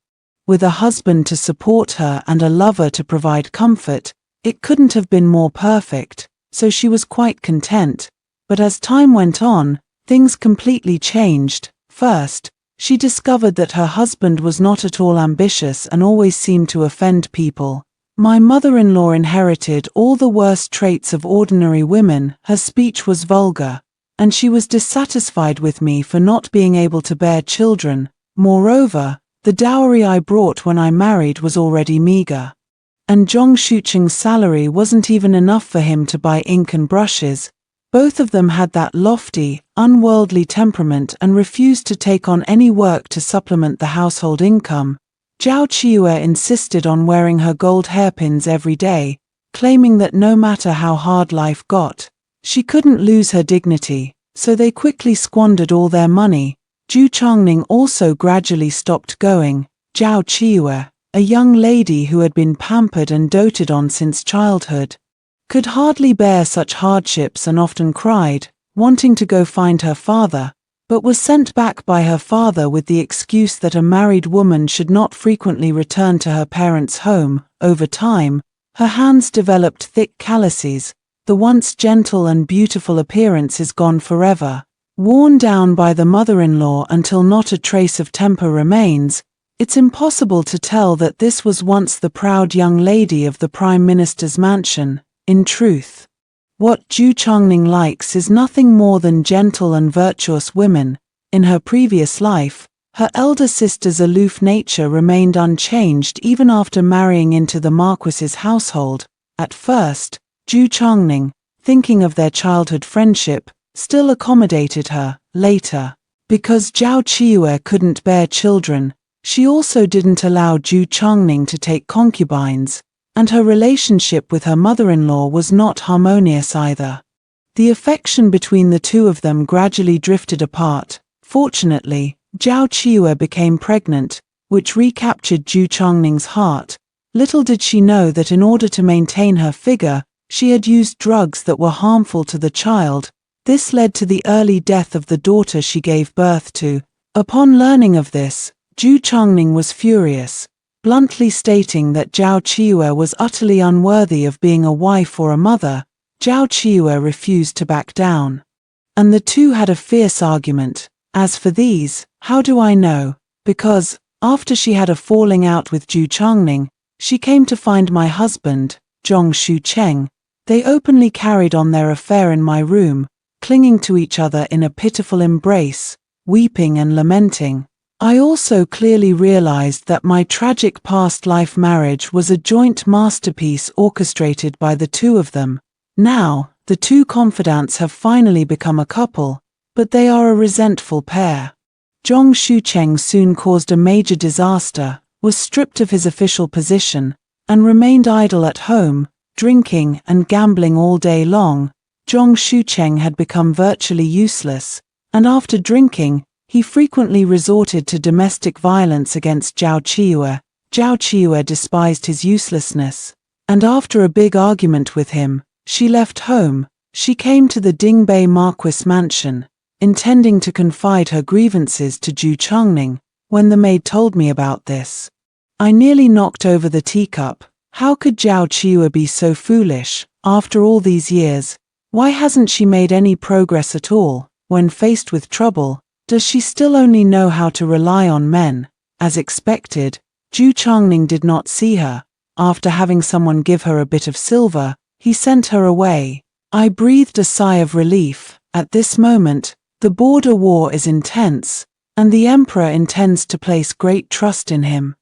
With a husband to support her and a lover to provide comfort, it couldn't have been more perfect, so she was quite content. But as time went on, things completely changed. First, she discovered that her husband was not at all ambitious and always seemed to offend people. My mother-in-law inherited all the worst traits of ordinary women. Her speech was vulgar, and she was dissatisfied with me for not being able to bear children. Moreover, the dowry I brought when I married was already meager, and Zhong Shucheng's salary wasn't even enough for him to buy ink and brushes. Both of them had that lofty, unworldly temperament and refused to take on any work to supplement the household income. Zhao Qiyu insisted on wearing her gold hairpins every day, claiming that no matter how hard life got, she couldn't lose her dignity, so they quickly squandered all their money. Zhu Changning also gradually stopped going. Zhao Qiyu, a young lady who had been pampered and doted on since childhood, could hardly bear such hardships and often cried, wanting to go find her father, but was sent back by her father with the excuse that a married woman should not frequently return to her parents' home. Over time, her hands developed thick calluses. The once gentle and beautiful appearance is gone forever. Worn down by the mother-in-law until not a trace of temper remains, it's impossible to tell that this was once the proud young lady of the Prime Minister's mansion. In truth, what Ju Chongning likes is nothing more than gentle and virtuous women. In her previous life, her elder sister's aloof nature remained unchanged even after marrying into the Marquis's household. At first, Ju Chongning, thinking of their childhood friendship, still accommodated her. Later, because Zhao Qiyu couldn't bear children, she also didn't allow Ju Chongning to take concubines, and her relationship with her mother-in-law was not harmonious either. The affection between the two of them gradually drifted apart. Fortunately, Zhao Qiyu became pregnant, which recaptured Ju Chongning's heart. Little did she know that in order to maintain her figure, she had used drugs that were harmful to the child. This led to the early death of the daughter she gave birth to. Upon learning of this, Ju Chongning was furious, bluntly stating that Zhao Qiyu was utterly unworthy of being a wife or a mother. Zhao Qiyu refused to back down, and the two had a fierce argument. As for these, how do I know? Because, after she had a falling out with Ju Chongning, she came to find my husband, Zhong Shucheng. They openly carried on their affair in my room, clinging to each other in a pitiful embrace, weeping and lamenting. I also clearly realized that my tragic past life marriage was a joint masterpiece orchestrated by the two of them. Now, the two confidants have finally become a couple, but they are a resentful pair. Zhong Shucheng soon caused a major disaster, was stripped of his official position, and remained idle at home, drinking and gambling all day long. Zhong Shucheng had become virtually useless, and after drinking, he frequently resorted to domestic violence against Zhao Qiyu. Zhao Qiyu despised his uselessness, and after a big argument with him, she left home. She came to the Dingbei Marquis mansion, intending to confide her grievances to Ju Chongning. When the maid told me about this, I nearly knocked over the teacup. How could Zhao Qiyu be so foolish? After all these years, why hasn't she made any progress at all? When faced with trouble, does she still only know how to rely on men? As expected, Ju Chongning did not see her. After having someone give her a bit of silver, he sent her away. I breathed a sigh of relief. At this moment, the border war is intense, and the emperor intends to place great trust in him.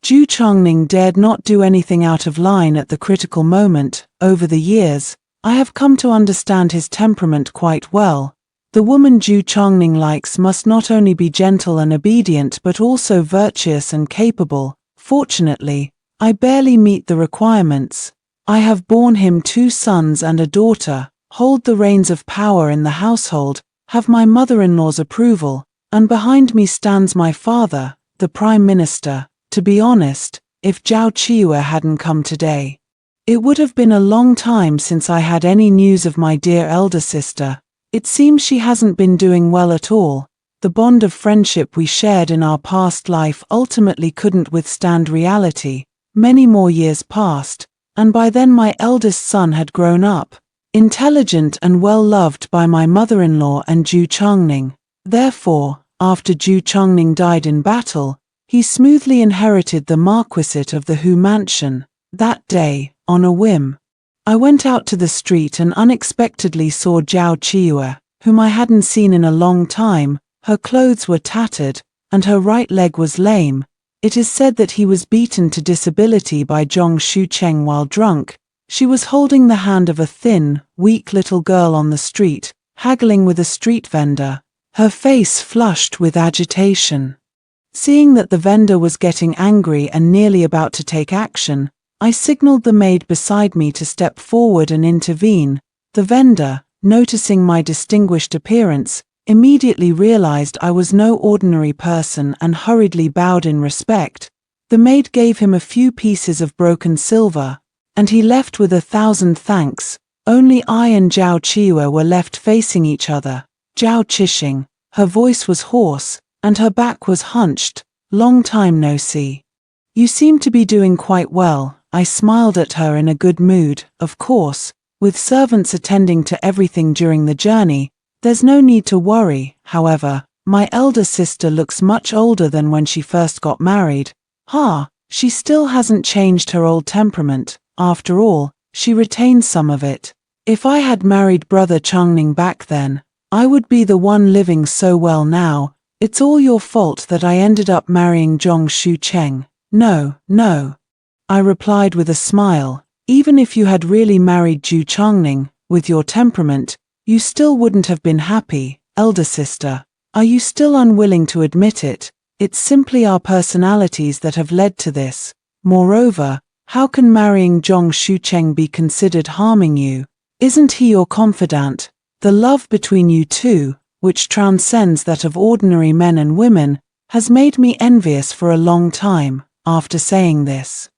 Ju Chongning dared not do anything out of line at the critical moment. Over the years, I have come to understand his temperament quite well. The woman Ju Chongning likes must not only be gentle and obedient but also virtuous and capable. Fortunately, I barely meet the requirements. I have borne him 2 sons and a daughter, hold the reins of power in the household, have my mother-in-law's approval, and behind me stands my father, the Prime Minister. To be honest, if Zhao Qiyu hadn't come today, it would have been a long time since I had any news of my dear elder sister. It seems she hasn't been doing well at all. The bond of friendship we shared in our past life ultimately couldn't withstand reality. Many more years passed, and by then my eldest son had grown up, intelligent and well-loved by my mother-in-law and Ju Chongning. Therefore, after Ju Chongning died in battle, he smoothly inherited the marquisate of the Hu mansion. That day, on a whim, I went out to the street and unexpectedly saw Zhao Qiyu, whom I hadn't seen in a long time. Her clothes were tattered, and her right leg was lame. It is said that he was beaten to disability by Zhong Shucheng while drunk. She was holding the hand of a thin, weak little girl on the street, haggling with a street vendor, her face flushed with agitation. Seeing that the vendor was getting angry and nearly about to take action, I signaled the maid beside me to step forward and intervene. The vendor, noticing my distinguished appearance, immediately realized I was no ordinary person and hurriedly bowed in respect. The maid gave him a few pieces of broken silver, and he left with 1,000 thanks. Only I and Zhao Qiyu were left facing each other. Zhao Qixing, her voice was hoarse, and her back was hunched. Long time no see. You seem to be doing quite well. I smiled at her in a good mood. Of course, with servants attending to everything during the journey, There's no need to worry, however. My elder sister looks much older than when she first got married. She still hasn't changed her old temperament. After all, she retains some of it. If I had married brother Changning back then, I would be the one living so well now. It's all your fault that I ended up marrying Zhong Shu Cheng. No, I replied with a smile. Even if you had really married Zhu Changning, with your temperament, you still wouldn't have been happy, elder sister. Are you still unwilling to admit it? It's simply our personalities that have led to this. Moreover, how can marrying Zhong Shu Cheng be considered harming you? Isn't he your confidant? The love between you two, which transcends that of ordinary men and women, has made me envious for a long time. After saying this,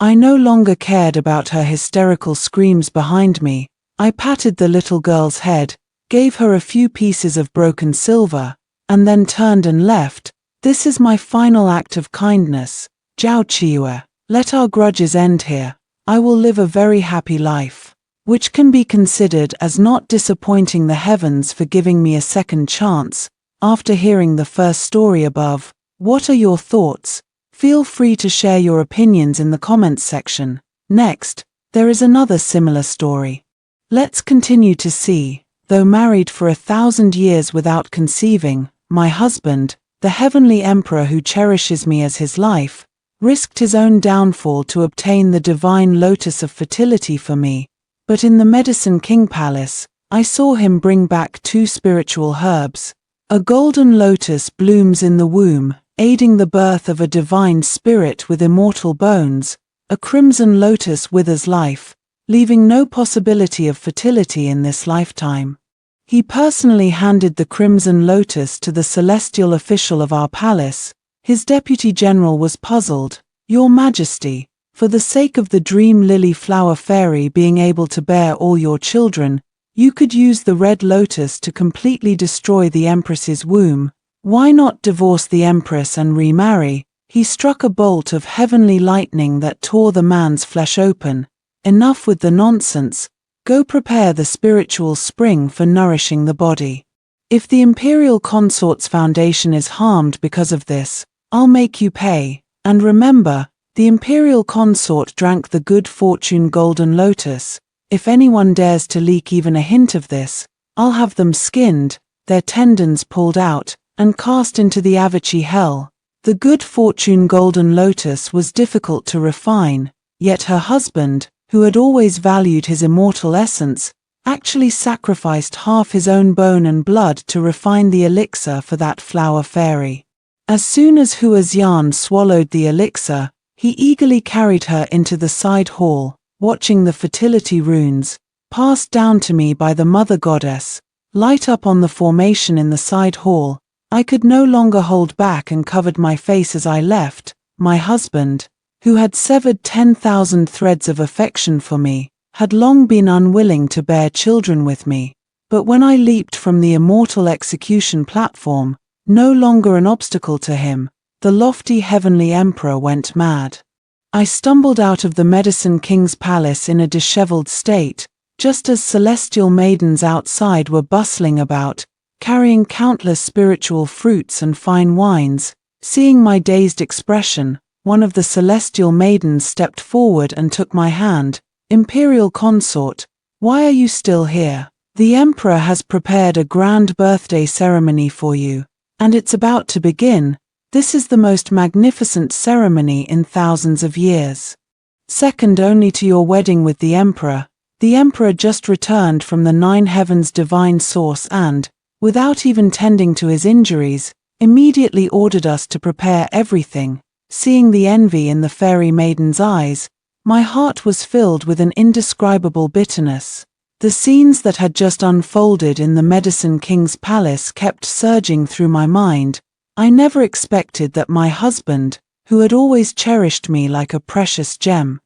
I no longer cared about her hysterical screams behind me. I patted the little girl's head, gave her a few pieces of broken silver, and then turned and left. This is my final act of kindness. Zhao Qiue, let our grudges end here. I will live a very happy life, which can be considered as not disappointing the heavens for giving me a second chance. After hearing the first story above, what are your thoughts? Feel free to share your opinions in the comments section. Next, there is another similar story. Let's continue to see. Though married for 1,000 years without conceiving, my husband, the heavenly emperor who cherishes me as his life, risked his own downfall to obtain the divine lotus of fertility for me. But in the Medicine King Palace, I saw him bring back 2 spiritual herbs. A golden lotus blooms in the womb, aiding the birth of a divine spirit with immortal bones. A crimson lotus withers life, leaving no possibility of fertility in this lifetime. He personally handed the crimson lotus to the celestial official of our palace. His deputy general was puzzled. Your Majesty, for the sake of the dream lily flower fairy being able to bear all your children, you could use the red lotus to completely destroy the Empress's womb. Why not divorce the Empress and remarry? He struck a bolt of heavenly lightning that tore the man's flesh open. Enough with the nonsense. Go prepare the spiritual spring for nourishing the body. If the Imperial Consort's foundation is harmed because of this, I'll make you pay. And remember, the Imperial Consort drank the good fortune golden lotus. If anyone dares to leak even a hint of this, I'll have them skinned, their tendons pulled out, and cast into the Avachi hell. The good fortune golden lotus was difficult to refine, yet her husband, who had always valued his immortal essence, actually sacrificed half his own bone and blood to refine the elixir for that flower fairy. As soon as Hua Xian swallowed the elixir, he eagerly carried her into the side hall, watching the fertility runes, passed down to me by the mother goddess, light up on the formation in the side hall. I could no longer hold back and covered my face as I left. My husband, who had severed 10,000 threads of affection for me, had long been unwilling to bear children with me. But when I leaped from the immortal execution platform, no longer an obstacle to him, the lofty heavenly emperor went mad. I stumbled out of the Medicine King's palace in a disheveled state, just as celestial maidens outside were bustling about, carrying countless spiritual fruits and fine wines. Seeing my dazed expression, one of the celestial maidens stepped forward and took my hand. Imperial Consort, why are you still here? The Emperor has prepared a grand birthday ceremony for you, and it's about to begin. This is the most magnificent ceremony in thousands of years. Second only to your wedding with the Emperor. The Emperor just returned from the 9 heavens divine source and, without even tending to his injuries, immediately ordered us to prepare everything. Seeing the envy in the fairy maiden's eyes, my heart was filled with an indescribable bitterness. The scenes that had just unfolded in the Medicine King's palace kept surging through my mind. I never expected that my husband, who had always cherished me like a precious gem,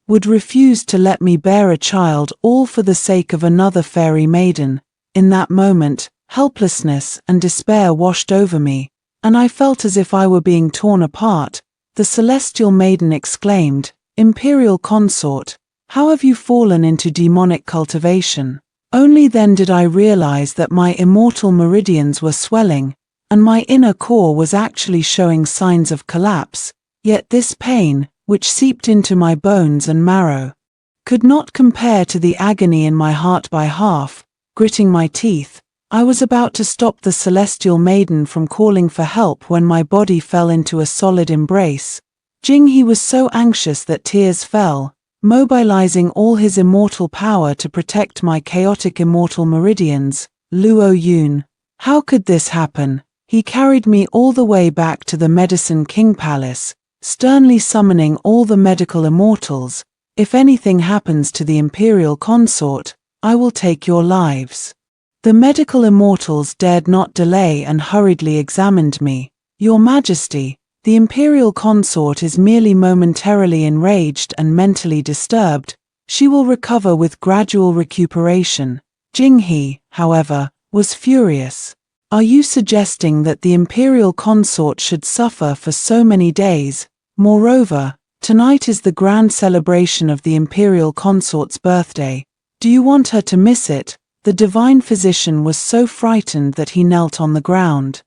would refuse to let me bear a child, all for the sake of another fairy maiden. In that moment, helplessness and despair washed over me, and I felt as if I were being torn apart. The celestial maiden exclaimed, "Imperial Consort, how have you fallen into demonic cultivation? Only then did I realize that my immortal meridians were swelling, and my inner core was actually showing signs of collapse, yet this pain, which seeped into my bones and marrow, could not compare to the agony in my heart. By half, gritting my teeth, I was about to stop the celestial maiden from calling for help when my body fell into a solid embrace. Jinghe was so anxious that tears fell, mobilizing all his immortal power to protect my chaotic immortal meridians. Luo Yun. How could this happen? He carried me all the way back to the Medicine King Palace, sternly summoning all the medical immortals. If anything happens to the imperial consort, I will take your lives. The medical immortals dared not delay and hurriedly examined me. Your Majesty, the imperial consort is merely momentarily enraged and mentally disturbed. She will recover with gradual recuperation. Jinghe, however, was furious. Are you suggesting that the imperial consort should suffer for so many days? Moreover, tonight is the grand celebration of the imperial consort's birthday. Do you want her to miss it? The divine physician was so frightened that he knelt on the ground,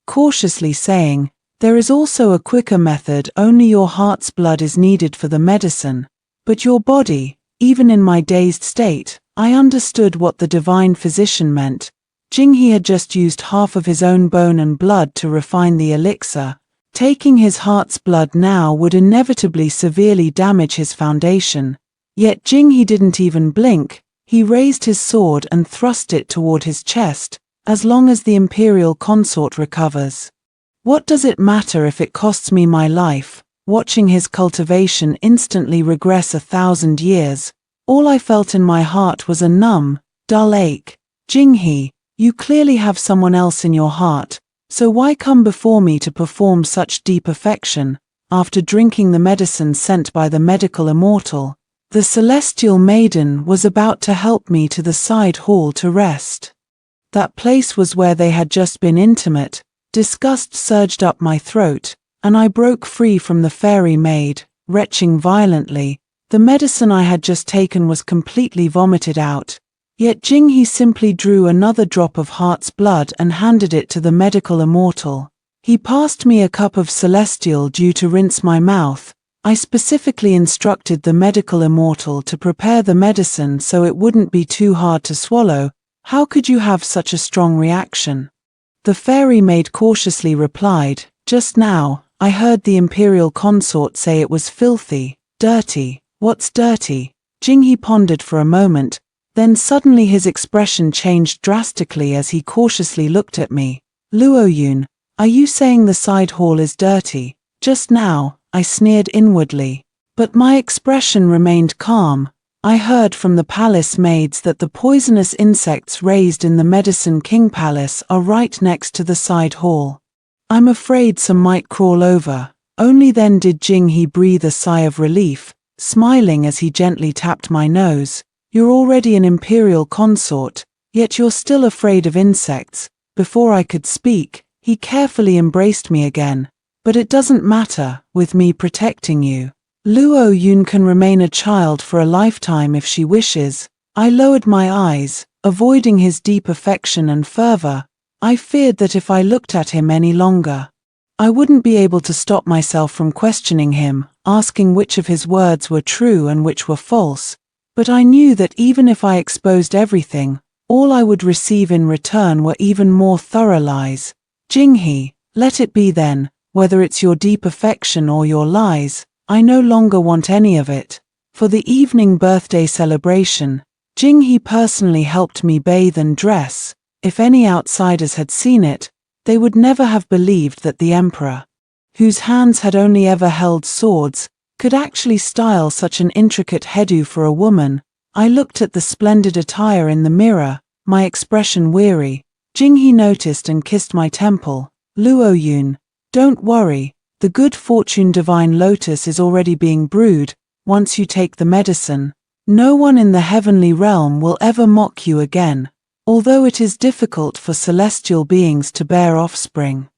cautiously saying, there is also a quicker method. Only your heart's blood is needed for the medicine. But your body, even in my dazed state, I understood what the divine physician meant. Jinghe had just used half of his own bone and blood to refine the elixir. Taking his heart's blood now would inevitably severely damage his foundation. Yet Jinghe didn't even blink. He raised his sword and thrust it toward his chest. As long as the imperial consort recovers, what does it matter if it costs me my life? Watching his cultivation instantly regress 1,000 years, all I felt in my heart was a numb, dull ache. Jinghe, you clearly have someone else in your heart, so why come before me to perform such deep affection? After drinking the medicine sent by the medical immortal, the celestial maiden was about to help me to the side hall to rest. That place was where they had just been intimate. Disgust surged up my throat, and I broke free from the fairy maid, retching violently. The medicine I had just taken was completely vomited out. Yet Jinghe simply drew another drop of heart's blood and handed it to the medical immortal. He passed me a cup of celestial dew to rinse my mouth. I specifically instructed the medical immortal to prepare the medicine so it wouldn't be too hard to swallow. How could you have such a strong reaction? The fairy maid cautiously replied, just now, I heard the imperial consort say it was filthy, dirty. What's dirty? Jinghe pondered for a moment, then suddenly his expression changed drastically as he cautiously looked at me. Luo Yun, are you saying the side hall is dirty? Just now, I sneered inwardly, but my expression remained calm. I heard from the palace maids that the poisonous insects raised in the Medicine King Palace are right next to the side hall. I'm afraid some might crawl over. Only then did Jinghe breathe a sigh of relief, smiling as he gently tapped my nose. You're already an imperial consort, yet you're still afraid of insects. Before I could speak, he carefully embraced me again. But it doesn't matter, with me protecting you. Luo Yun can remain a child for a lifetime if she wishes. I lowered my eyes, avoiding his deep affection and fervor. I feared that if I looked at him any longer, I wouldn't be able to stop myself from questioning him, asking which of his words were true and which were false. But I knew that even if I exposed everything, all I would receive in return were even more thorough lies. Jinghe, let it be then, whether it's your deep affection or your lies. I no longer want any of it. For the evening birthday celebration, Jinghe personally helped me bathe and dress. If any outsiders had seen it, they would never have believed that the emperor, whose hands had only ever held swords, could actually style such an intricate hairdo for a woman. I looked at the splendid attire in the mirror, my expression weary. Jinghe noticed and kissed my temple. Luo Yun, don't worry. The good fortune divine lotus is already being brewed. Once you take the medicine, no one in the heavenly realm will ever mock you again. Although it is difficult for celestial beings to bear offspring,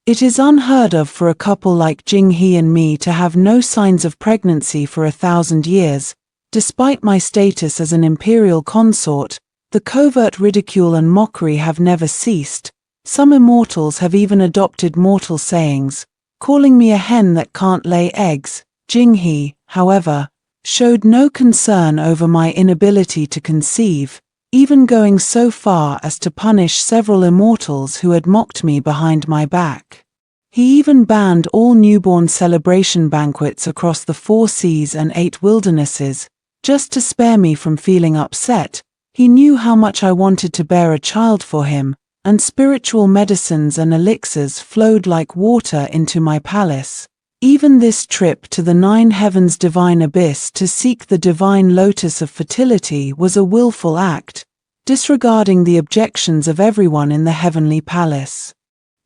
it is unheard of for a couple like Jinghe and me to have no signs of pregnancy for 1,000 years. Despite my status as an imperial consort, The covert ridicule and mockery have never ceased. Some immortals have even adopted mortal sayings, calling me a hen that can't lay eggs. Jing-hee, however, showed no concern over my inability to conceive, even going so far as to punish several immortals who had mocked me behind my back. He even banned all newborn celebration banquets across the 4 seas and 8 wildernesses, just to spare me from feeling upset. He knew how much I wanted to bear a child for him, and spiritual medicines and elixirs flowed like water into my palace. Even this trip to the 9 heavens divine abyss to seek the divine lotus of fertility was a willful act, disregarding the objections of everyone in the heavenly palace.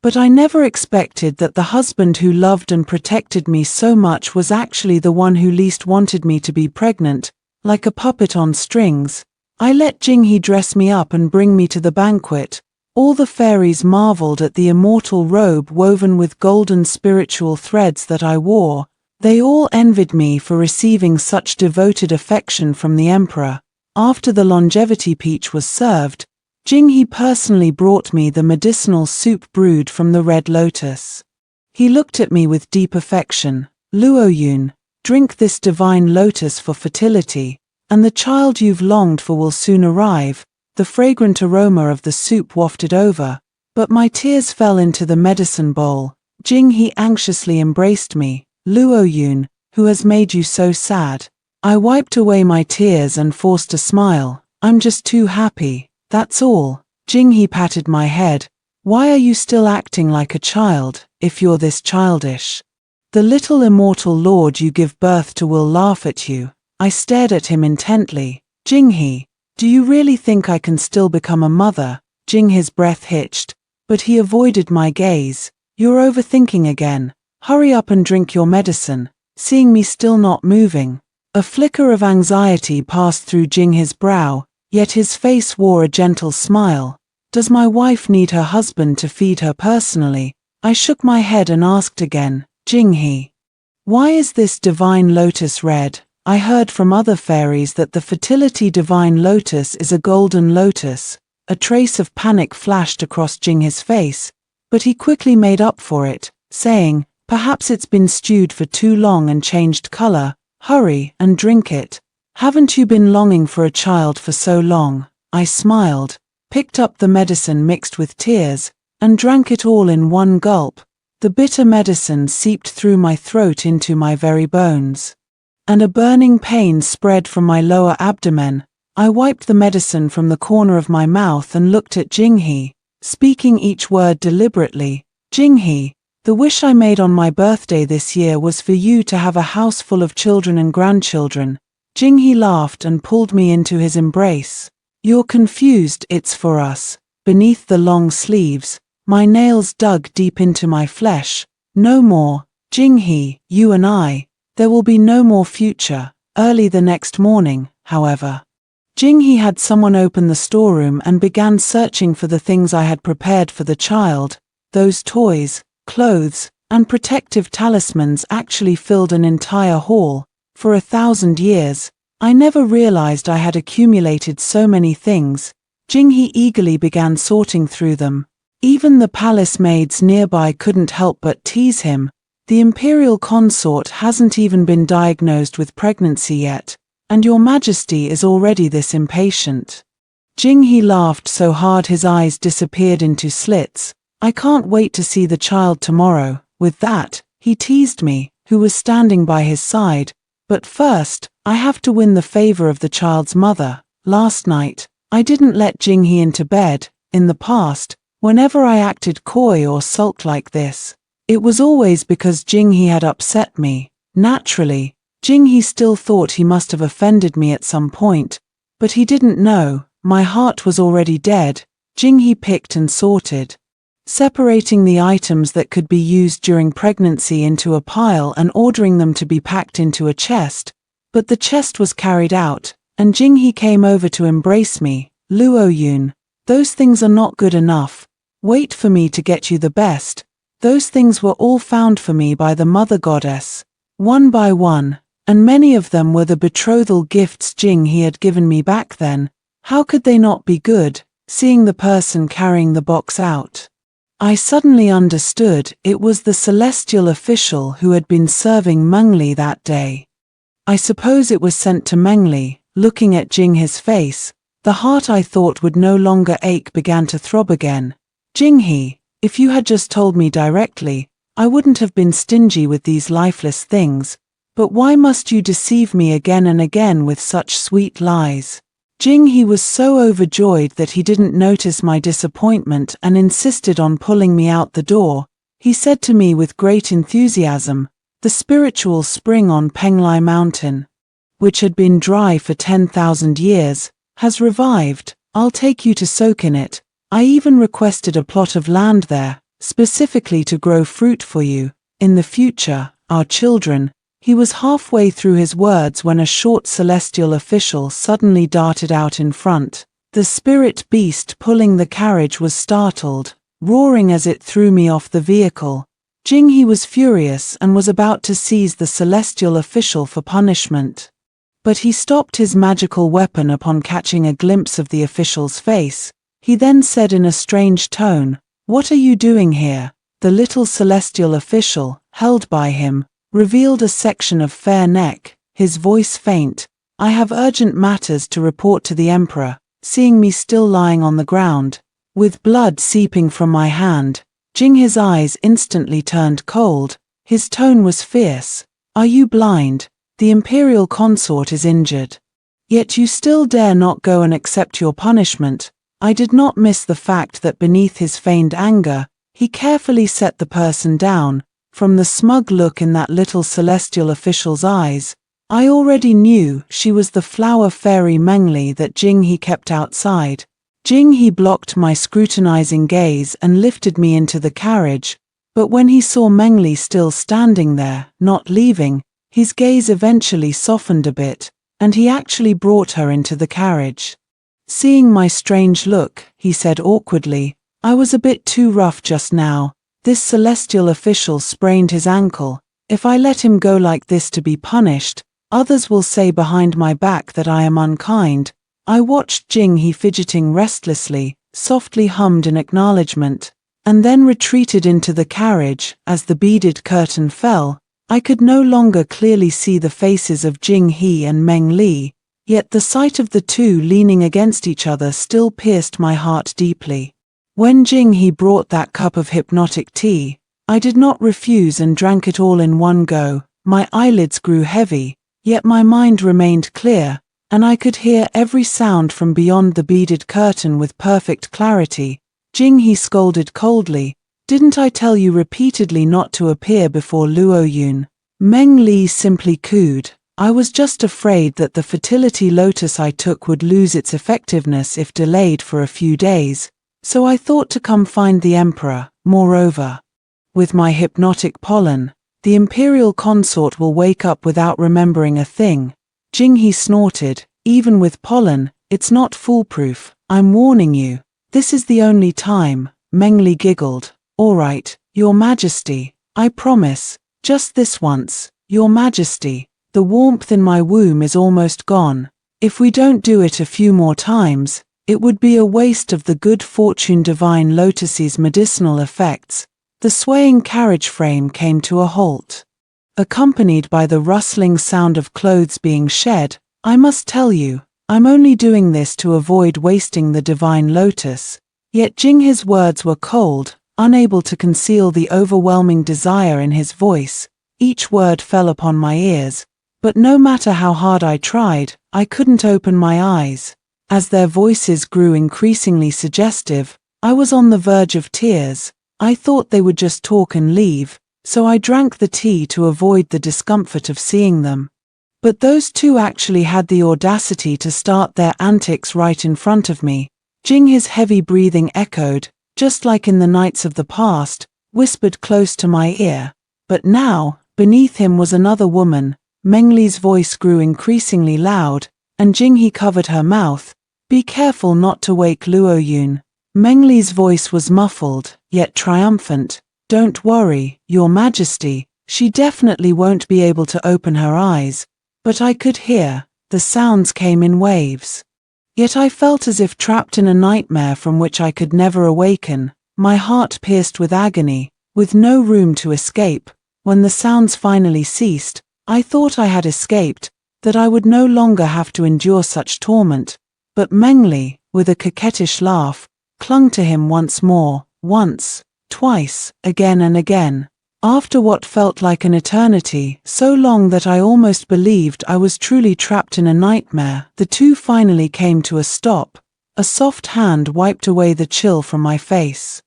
But I never expected that the husband who loved and protected me so much was actually the one who least wanted me to be pregnant, like a puppet on strings. I let Jing-hee dress me up and bring me to the banquet. All the fairies marveled at the immortal robe woven with golden spiritual threads that I wore. They all envied me for receiving such devoted affection from the emperor. After the longevity peach was served, Jing-hee personally brought me the medicinal soup brewed from the red lotus. He looked at me with deep affection. Luoyun, drink this divine lotus for fertility, and the child you've longed for will soon arrive. The fragrant aroma of the soup wafted over, but my tears fell into the medicine bowl. Jing-hee anxiously embraced me. Luoyun, who has made you so sad? I wiped away my tears and forced a smile. I'm just too happy, that's all. Jing-hee patted my head. Why are you still acting like a child, if you're this childish? The little immortal lord you give birth to will laugh at you. I stared at him intently. Jing-hee, do you really think I can still become a mother? Jing-hee's breath hitched, but he avoided my gaze. You're overthinking again. Hurry up and drink your medicine. Seeing me still not moving, a flicker of anxiety passed through Jing-hee's brow, yet his face wore a gentle smile. Does my wife need her husband to feed her personally? I shook my head and asked again, Jing-hee, why is this divine lotus red? I heard from other fairies that the fertility divine lotus is a golden lotus. A trace of panic flashed across Jing-hee's face, but he quickly made up for it, saying, perhaps it's been stewed for too long and changed color. Hurry and drink it. Haven't you been longing for a child for so long? I smiled, picked up the medicine mixed with tears, and drank it all in one gulp. The bitter medicine seeped through my throat into my very bones, and a burning pain spread from my lower abdomen. I wiped the medicine from the corner of my mouth and looked at Jing-hee, speaking each word deliberately. Jing-hee, the wish I made on my birthday this year was for you to have a house full of children and grandchildren. Jing-hee laughed and pulled me into his embrace. You're confused, it's for us. Beneath the long sleeves, my nails dug deep into my flesh. No more, Jing-hee, you and I. There will be no more future. Early the next morning, however, Jing-hee had someone open the storeroom and began searching for the things I had prepared for the child. Those toys, clothes, and protective talismans actually filled an entire hall. For 1,000 years, I never realized I had accumulated so many things. Jing-hee eagerly began sorting through them. Even the palace maids nearby couldn't help but tease him. The imperial consort hasn't even been diagnosed with pregnancy yet, and your majesty is already this impatient. Jing-hee laughed so hard his eyes disappeared into slits. I can't wait to see the child tomorrow. With that, he teased me, who was standing by his side. But first, I have to win the favor of the child's mother. Last night, I didn't let Jing-hee into bed. In the past, whenever I acted coy or sulked like this, it was always because Jing-hee had upset me. Naturally, Jing-hee still thought he must have offended me at some point, but he didn't know, my heart was already dead. Jing-hee picked and sorted, separating the items that could be used during pregnancy into a pile and ordering them to be packed into a chest. But the chest was carried out, and Jing-hee came over to embrace me. Luoyun, those things are not good enough. Wait for me to get you the best. Those things were all found for me by the mother goddess, one by one, and many of them were the betrothal gifts Jing-hee had given me back then. How could they not be good, seeing the person carrying the box out? I suddenly understood it was the celestial official who had been serving Mengli that day. I suppose it was sent to Mengli. Looking at Jinghe's face, the heart I thought would no longer ache began to throb again. Jinghe, if you had just told me directly, I wouldn't have been stingy with these lifeless things, but why must you deceive me again and again with such sweet lies? Jinghe was so overjoyed that he didn't notice my disappointment and insisted on pulling me out the door. He said to me with great enthusiasm, the spiritual spring on Penglai Mountain, which had been dry for 10,000 years, has revived. I'll take you to soak in it. I even requested a plot of land there, specifically to grow fruit for you. In the future, our children. He was halfway through his words when a short celestial official suddenly darted out in front. The spirit beast pulling the carriage was startled, roaring as it threw me off the vehicle. Jinghe was furious and was about to seize the celestial official for punishment. But he stopped his magical weapon upon catching a glimpse of the official's face. He then said in a strange tone, "What are you doing here?" The little celestial official, held by him, revealed a section of fair neck, his voice faint. "I have urgent matters to report to the emperor." Seeing me still lying on the ground, with blood seeping from my hand, Jinghe's eyes instantly turned cold. His tone was fierce. "Are you blind? The imperial consort is injured. Yet you still dare not go and accept your punishment." I did not miss the fact that beneath his feigned anger, he carefully set the person down. From the smug look in that little celestial official's eyes, I already knew she was the flower fairy Mengli that Jinghe kept outside. Jinghe blocked my scrutinizing gaze and lifted me into the carriage, but when he saw Mengli still standing there, not leaving, his gaze eventually softened a bit, and he actually brought her into the carriage. Seeing my strange look, he said awkwardly, "I was a bit too rough just now. This celestial official sprained his ankle. If I let him go like this to be punished, others will say behind my back that I am unkind." I watched Jinghe fidgeting restlessly, softly hummed in acknowledgement, and then retreated into the carriage. As the beaded curtain fell, I could no longer clearly see the faces of Jinghe and Mengli, yet the sight of the two leaning against each other still pierced my heart deeply. When Jinghe brought that cup of hypnotic tea, I did not refuse and drank it all in one go. My eyelids grew heavy, yet my mind remained clear, and I could hear every sound from beyond the beaded curtain with perfect clarity. Jinghe scolded coldly, "Didn't I tell you repeatedly not to appear before Luoyun?" Mengli simply cooed, "I was just afraid that the fertility lotus I took would lose its effectiveness if delayed for a few days. So I thought to come find the emperor. Moreover, with my hypnotic pollen, the imperial consort will wake up without remembering a thing." Jinghe snorted, "Even with pollen, it's not foolproof. I'm warning you. This is the only time." Mengli giggled, "All right, Your Majesty. I promise. Just this once, Your Majesty. The warmth in my womb is almost gone. If we don't do it a few more times, it would be a waste of the good fortune divine lotus's medicinal effects." The swaying carriage frame came to a halt, accompanied by the rustling sound of clothes being shed. "I must tell you, I'm only doing this to avoid wasting the divine lotus." Yet Jinghe's words were cold, unable to conceal the overwhelming desire in his voice. Each word fell upon my ears, but no matter how hard I tried, I couldn't open my eyes. As their voices grew increasingly suggestive, I was on the verge of tears. I thought they would just talk and leave, so I drank the tea to avoid the discomfort of seeing them. But those two actually had the audacity to start their antics right in front of me. Jinghe's heavy breathing echoed, just like in the nights of the past, whispered close to my ear. But now, beneath him was another woman. Mengli's voice grew increasingly loud, and Jinghe covered her mouth. "Be careful not to wake Luoyun." Mengli's voice was muffled, yet triumphant. "Don't worry, Your Majesty, she definitely won't be able to open her eyes." But I could hear, the sounds came in waves. Yet I felt as if trapped in a nightmare from which I could never awaken, my heart pierced with agony, with no room to escape. When the sounds finally ceased, I thought I had escaped, that I would no longer have to endure such torment. But Mengli, with a coquettish laugh, clung to him once more, once, twice, again and again. After what felt like an eternity, so long that I almost believed I was truly trapped in a nightmare, the two finally came to a stop. A soft hand wiped away the chill from my face.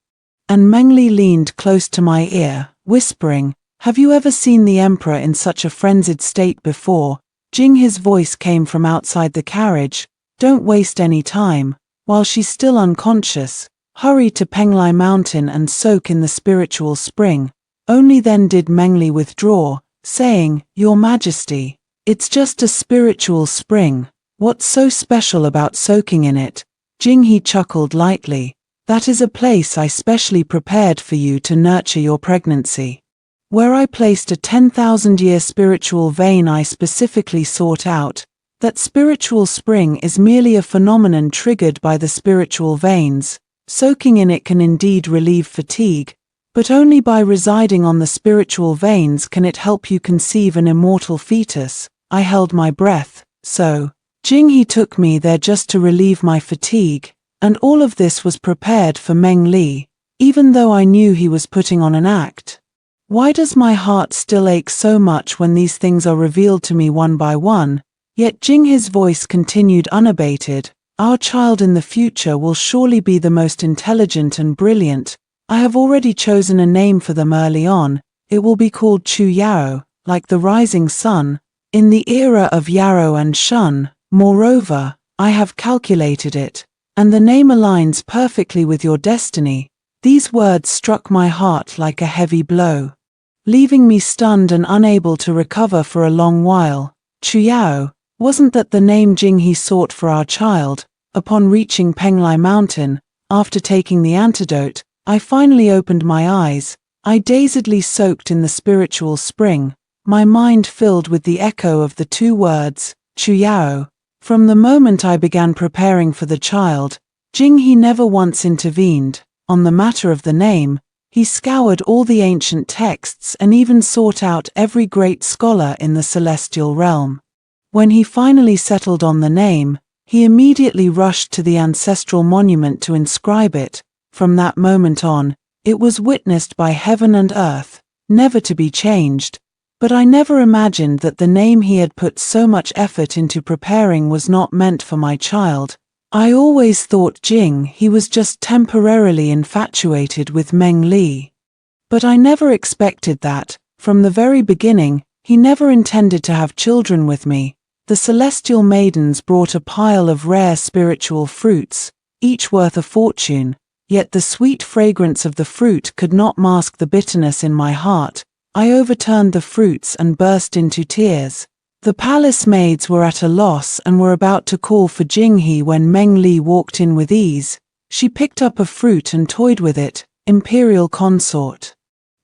And Mengli leaned close to my ear, whispering, "Have you ever seen the Emperor in such a frenzied state before?" Jing, his voice came from outside the carriage. "Don't waste any time. While she's still unconscious, hurry to Penglai Mountain and soak in the spiritual spring." Only then did Mengli withdraw, saying, "Your Majesty, it's just a spiritual spring. What's so special about soaking in it?" Jing, he chuckled lightly. "That is a place I specially prepared for you to nurture your pregnancy. Where I placed a 10,000-year spiritual vein I specifically sought out. That spiritual spring is merely a phenomenon triggered by the spiritual veins. Soaking in it can indeed relieve fatigue, but only by residing on the spiritual veins can it help you conceive an immortal fetus." I held my breath. So, Jing, he took me there just to relieve my fatigue, and all of this was prepared for Meng Li, even though I knew he was putting on an act. Why does my heart still ache so much when these things are revealed to me one by one? Yet Jing, his voice continued unabated. "Our child in the future will surely be the most intelligent and brilliant. I have already chosen a name for them early on. It will be called Chu Yao, like the rising sun, in the era of Yarrow and Shun. Moreover, I have calculated it, and the name aligns perfectly with your destiny." These words struck my heart like a heavy blow, leaving me stunned and unable to recover for a long while. Chu Yao, wasn't that the name Jing he sought for our child? Upon reaching Penglai Mountain, after taking the antidote, I finally opened my eyes. I dazedly soaked in the spiritual spring, my mind filled with the echo of the two words, Chu Yao. From the moment I began preparing for the child, Jing he never once intervened. On the matter of the name, he scoured all the ancient texts and even sought out every great scholar in the celestial realm. When he finally settled on the name, he immediately rushed to the ancestral monument to inscribe it. From that moment on, it was witnessed by heaven and earth, never to be changed. But I never imagined that the name he had put so much effort into preparing was not meant for my child. I always thought Jing he was just temporarily infatuated with Meng Li. But I never expected that, from the very beginning, he never intended to have children with me. The celestial maidens brought a pile of rare spiritual fruits, each worth a fortune. Yet the sweet fragrance of the fruit could not mask the bitterness in my heart. I overturned the fruits and burst into tears. The palace maids were at a loss and were about to call for Jinghe when Meng Li walked in with ease. She picked up a fruit and toyed with it. "Imperial consort.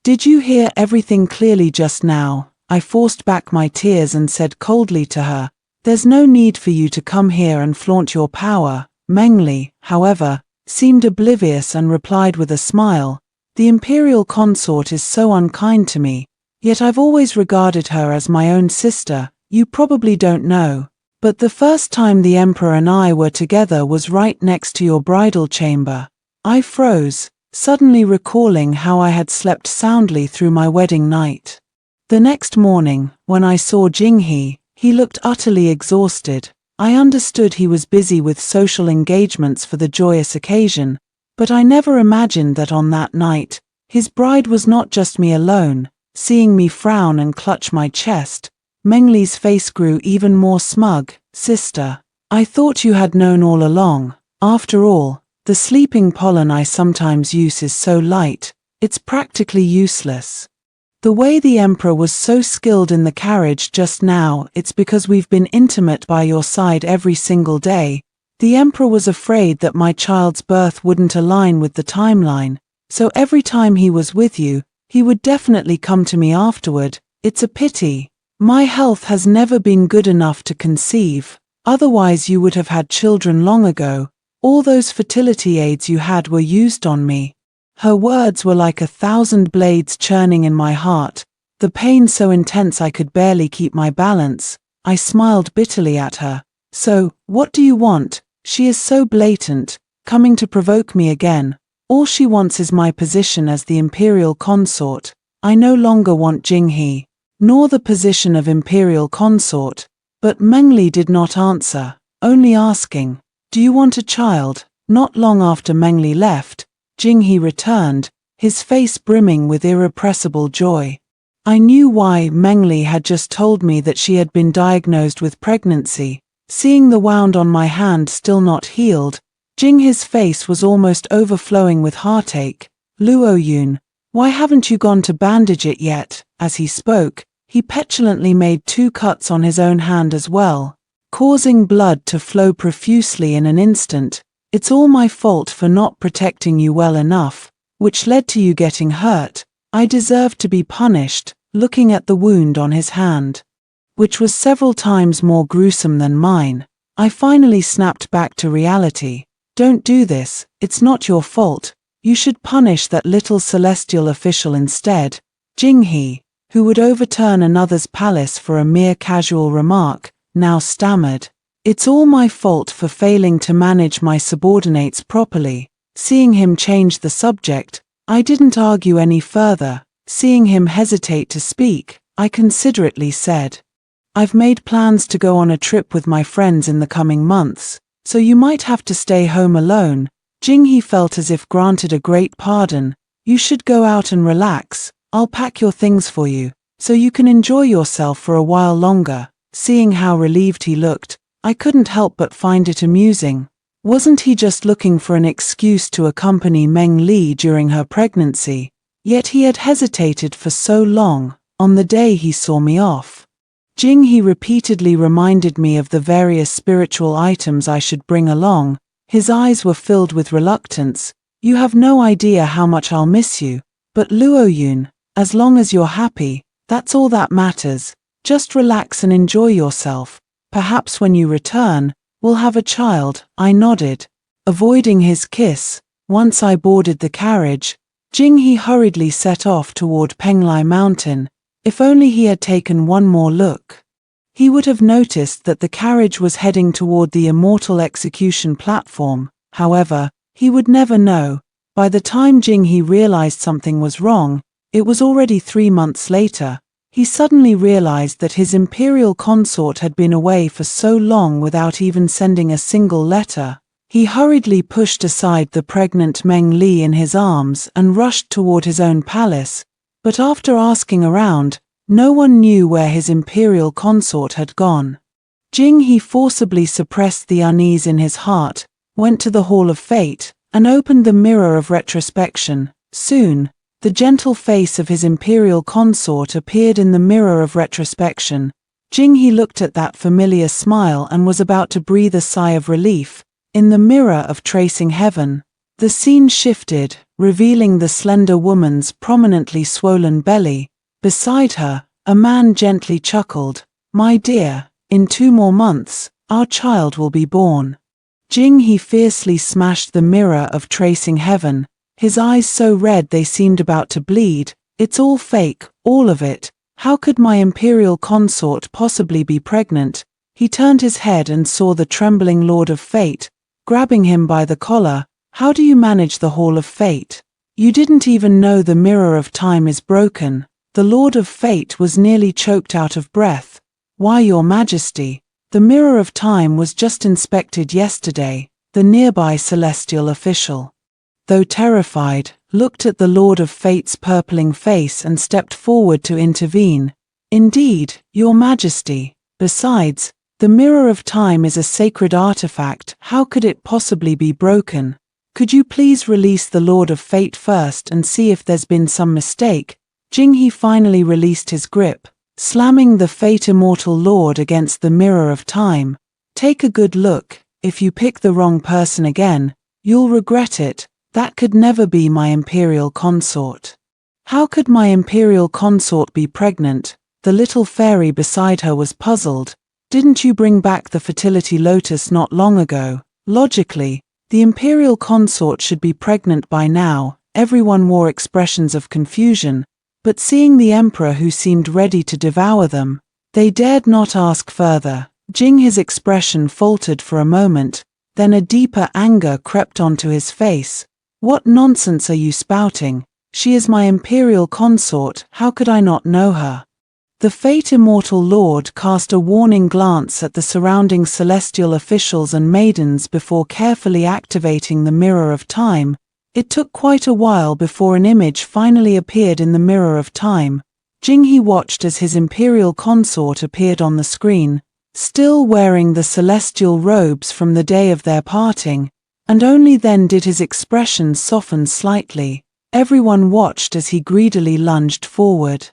Did you hear everything clearly just now?" I forced back my tears and said coldly to her, "There's no need for you to come here and flaunt your power." Meng Li, however, seemed oblivious and replied with a smile, "The imperial consort is so unkind to me, yet I've always regarded her as my own sister. You probably don't know, but the first time the emperor and I were together was right next to your bridal chamber." I froze, suddenly recalling how I had slept soundly through my wedding night. The next morning, when I saw Jinghe, he looked utterly exhausted. I understood he was busy with social engagements for the joyous occasion, but I never imagined that on that night, his bride was not just me alone. Seeing me frown and clutch my chest, Meng Li's face grew even more smug. "Sister, I thought you had known all along. After all, the sleeping pollen I sometimes use is so light, it's practically useless. The way the Emperor was so skilled in the carriage just now, it's because we've been intimate by your side every single day. The Emperor was afraid that my child's birth wouldn't align with the timeline, so every time he was with you, he would definitely come to me afterward. It's a pity. My health has never been good enough to conceive." Otherwise you would have had children long ago. All those fertility aids you had were used on me." Her words were like 1,000 blades churning in my heart, the pain so intense I could barely keep my balance. I smiled bitterly at her. "So, what do you want? She is so blatant, coming to provoke me again. All she wants is my position as the imperial consort. I no longer want Jinghe, nor the position of imperial consort." But Mengli did not answer, only asking, "Do you want a child?" Not long after Mengli left, Jinghe returned, his face brimming with irrepressible joy. I knew why. Mengli had just told me that she had been diagnosed with pregnancy. Seeing the wound on my hand still not healed, Jinghe's face was almost overflowing with heartache. "Luoyun, why haven't you gone to bandage it yet?" As he spoke, he petulantly made 2 cuts on his own hand as well, causing blood to flow profusely in an instant. "It's all my fault for not protecting you well enough, which led to you getting hurt. I deserve to be punished." Looking at the wound on his hand, which was several times more gruesome than mine, I finally snapped back to reality. "Don't do this, it's not your fault. You should punish that little celestial official instead." Jinghe, who would overturn another's palace for a mere casual remark, now stammered, "It's all my fault for failing to manage my subordinates properly." Seeing him change the subject, I didn't argue any further. Seeing him hesitate to speak, I considerately said, "I've made plans to go on a trip with my friends in the coming months, so you might have to stay home alone." Jinghe felt as if granted a great pardon. "You should go out and relax. I'll pack your things for you, so you can enjoy yourself for a while longer." Seeing how relieved he looked, I couldn't help but find it amusing. Wasn't he just looking for an excuse to accompany Meng Li during her pregnancy? Yet he had hesitated for so long. On the day he saw me off, Jinghe repeatedly reminded me of the various spiritual items I should bring along. His eyes were filled with reluctance. "You have no idea how much I'll miss you. But Luoyun, as long as you're happy, that's all that matters. Just relax and enjoy yourself. Perhaps when you return, we'll have a child." I nodded, avoiding his kiss. Once I boarded the carriage, Jinghe hurriedly set off toward Penglai Mountain. If only he had taken one more look, he would have noticed that the carriage was heading toward the immortal execution platform. However, he would never know. By the time Jinghe realized something was wrong, it was already 3 months later. He suddenly realized that his imperial consort had been away for so long without even sending a single letter. He hurriedly pushed aside the pregnant Meng Li in his arms and rushed toward his own palace, but after asking around, no one knew where his imperial consort had gone. Jinghe forcibly suppressed the unease in his heart, went to the Hall of Fate, and opened the mirror of retrospection. Soon, the gentle face of his imperial consort appeared in the mirror of retrospection. Jinghe looked at that familiar smile and was about to breathe a sigh of relief. In the mirror of tracing heaven, the scene shifted, revealing the slender woman's prominently swollen belly. Beside her, a man gently chuckled. "My dear, in 2 more months, our child will be born." Jinghe fiercely smashed the mirror of tracing heaven, his eyes so red they seemed about to bleed. "It's all fake, all of it. How could my imperial consort possibly be pregnant?" He turned his head and saw the trembling Lord of Fate, grabbing him by the collar. "How do you manage the Hall of Fate? You didn't even know the mirror of time is broken." The Lord of Fate was nearly choked out of breath. "Why, Your Majesty, the mirror of time was just inspected yesterday." The nearby celestial official, though terrified, looked at the Lord of Fate's purpling face and stepped forward to intervene. "Indeed, Your Majesty. Besides, the mirror of time is a sacred artifact. How could it possibly be broken? Could you please release the Lord of Fate first and see if there's been some mistake?" Jinghe finally released his grip, slamming the Fate Immortal Lord against the mirror of time. "Take a good look. If you pick the wrong person again, you'll regret it. That could never be my imperial consort." How could my imperial consort be pregnant? The little fairy beside her was puzzled. Didn't you bring back the fertility lotus not long ago? Logically, the imperial consort should be pregnant by now. Everyone wore expressions of confusion, but seeing the emperor who seemed ready to devour them, they dared not ask further. His expression faltered for a moment, then a deeper anger crept onto his face. What nonsense are you spouting? She is my imperial consort, how could I not know her? The Fate Immortal Lord cast a warning glance at the surrounding celestial officials and maidens before carefully activating the Mirror of Time. It took quite a while before an image finally appeared in the Mirror of Time. Jinghe watched as his imperial consort appeared on the screen, still wearing the celestial robes from the day of their parting, and only then did his expression soften slightly. Everyone watched as he greedily lunged forward,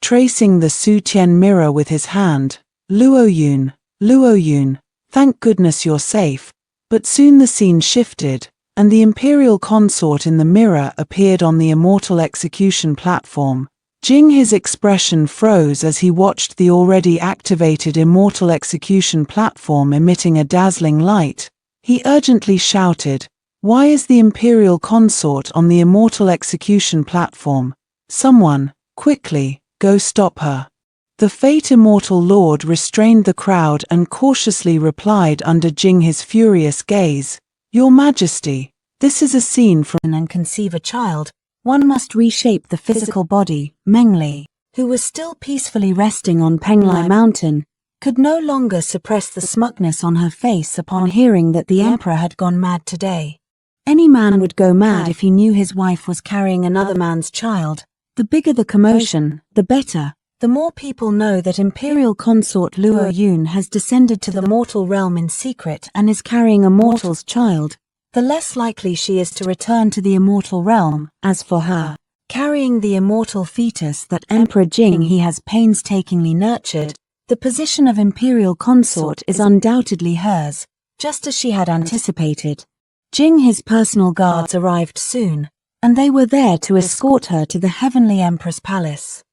tracing the Su Tian mirror with his hand. Luoyun, Luoyun, thank goodness you're safe. But soon the scene shifted, and the imperial consort in the mirror appeared on the immortal execution platform. His expression froze as he watched the already activated immortal execution platform emitting a dazzling light. He urgently shouted, "Why is the imperial consort on the immortal execution platform? Someone, quickly, go stop her." The Fate Immortal Lord restrained the crowd and cautiously replied under His furious gaze, "Your Majesty, this is a scene from and conceive a child. One must reshape the physical body." Mengli, who was still peacefully resting on Penglai Mountain, could no longer suppress the smugness on her face upon hearing that the emperor had gone mad today. Any man would go mad if he knew his wife was carrying another man's child. The bigger the commotion, the better. The more people know that imperial consort Luo Yun has descended to the mortal realm in secret and is carrying a mortal's child, the less likely she is to return to the immortal realm. As for her, carrying the immortal fetus that Emperor Jinghe has painstakingly nurtured, the position of imperial consort is undoubtedly hers, just as she had anticipated. Jinghe's personal guards arrived soon, and they were there to escort her to the heavenly empress palace.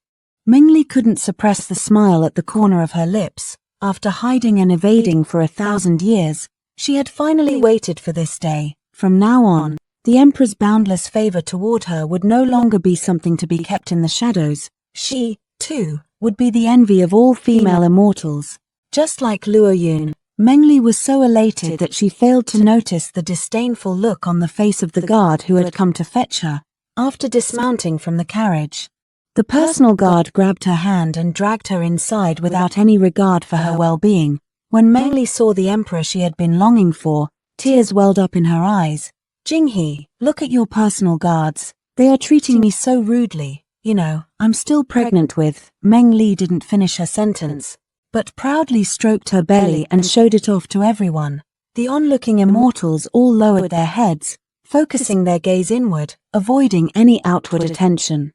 Mingli couldn't suppress the smile at the corner of her lips. After hiding and evading for 1,000 years, she had finally waited for this day. From now on, the emperor's boundless favor toward her would no longer be something to be kept in the shadows. She, too, would be the envy of all female immortals. Just like Luo Yun, Mengli was so elated that she failed to notice the disdainful look on the face of the guard who had come to fetch her, after dismounting from the carriage. The personal guard grabbed her hand and dragged her inside without any regard for her well-being. When Mengli saw the emperor she had been longing for, tears welled up in her eyes. "Jinghe, look at your personal guards. They are treating me so rudely. You know, I'm still pregnant with..." Mengli didn't finish her sentence, but proudly stroked her belly and showed it off to everyone. The onlooking immortals all lowered their heads, focusing their gaze inward, avoiding any outward attention.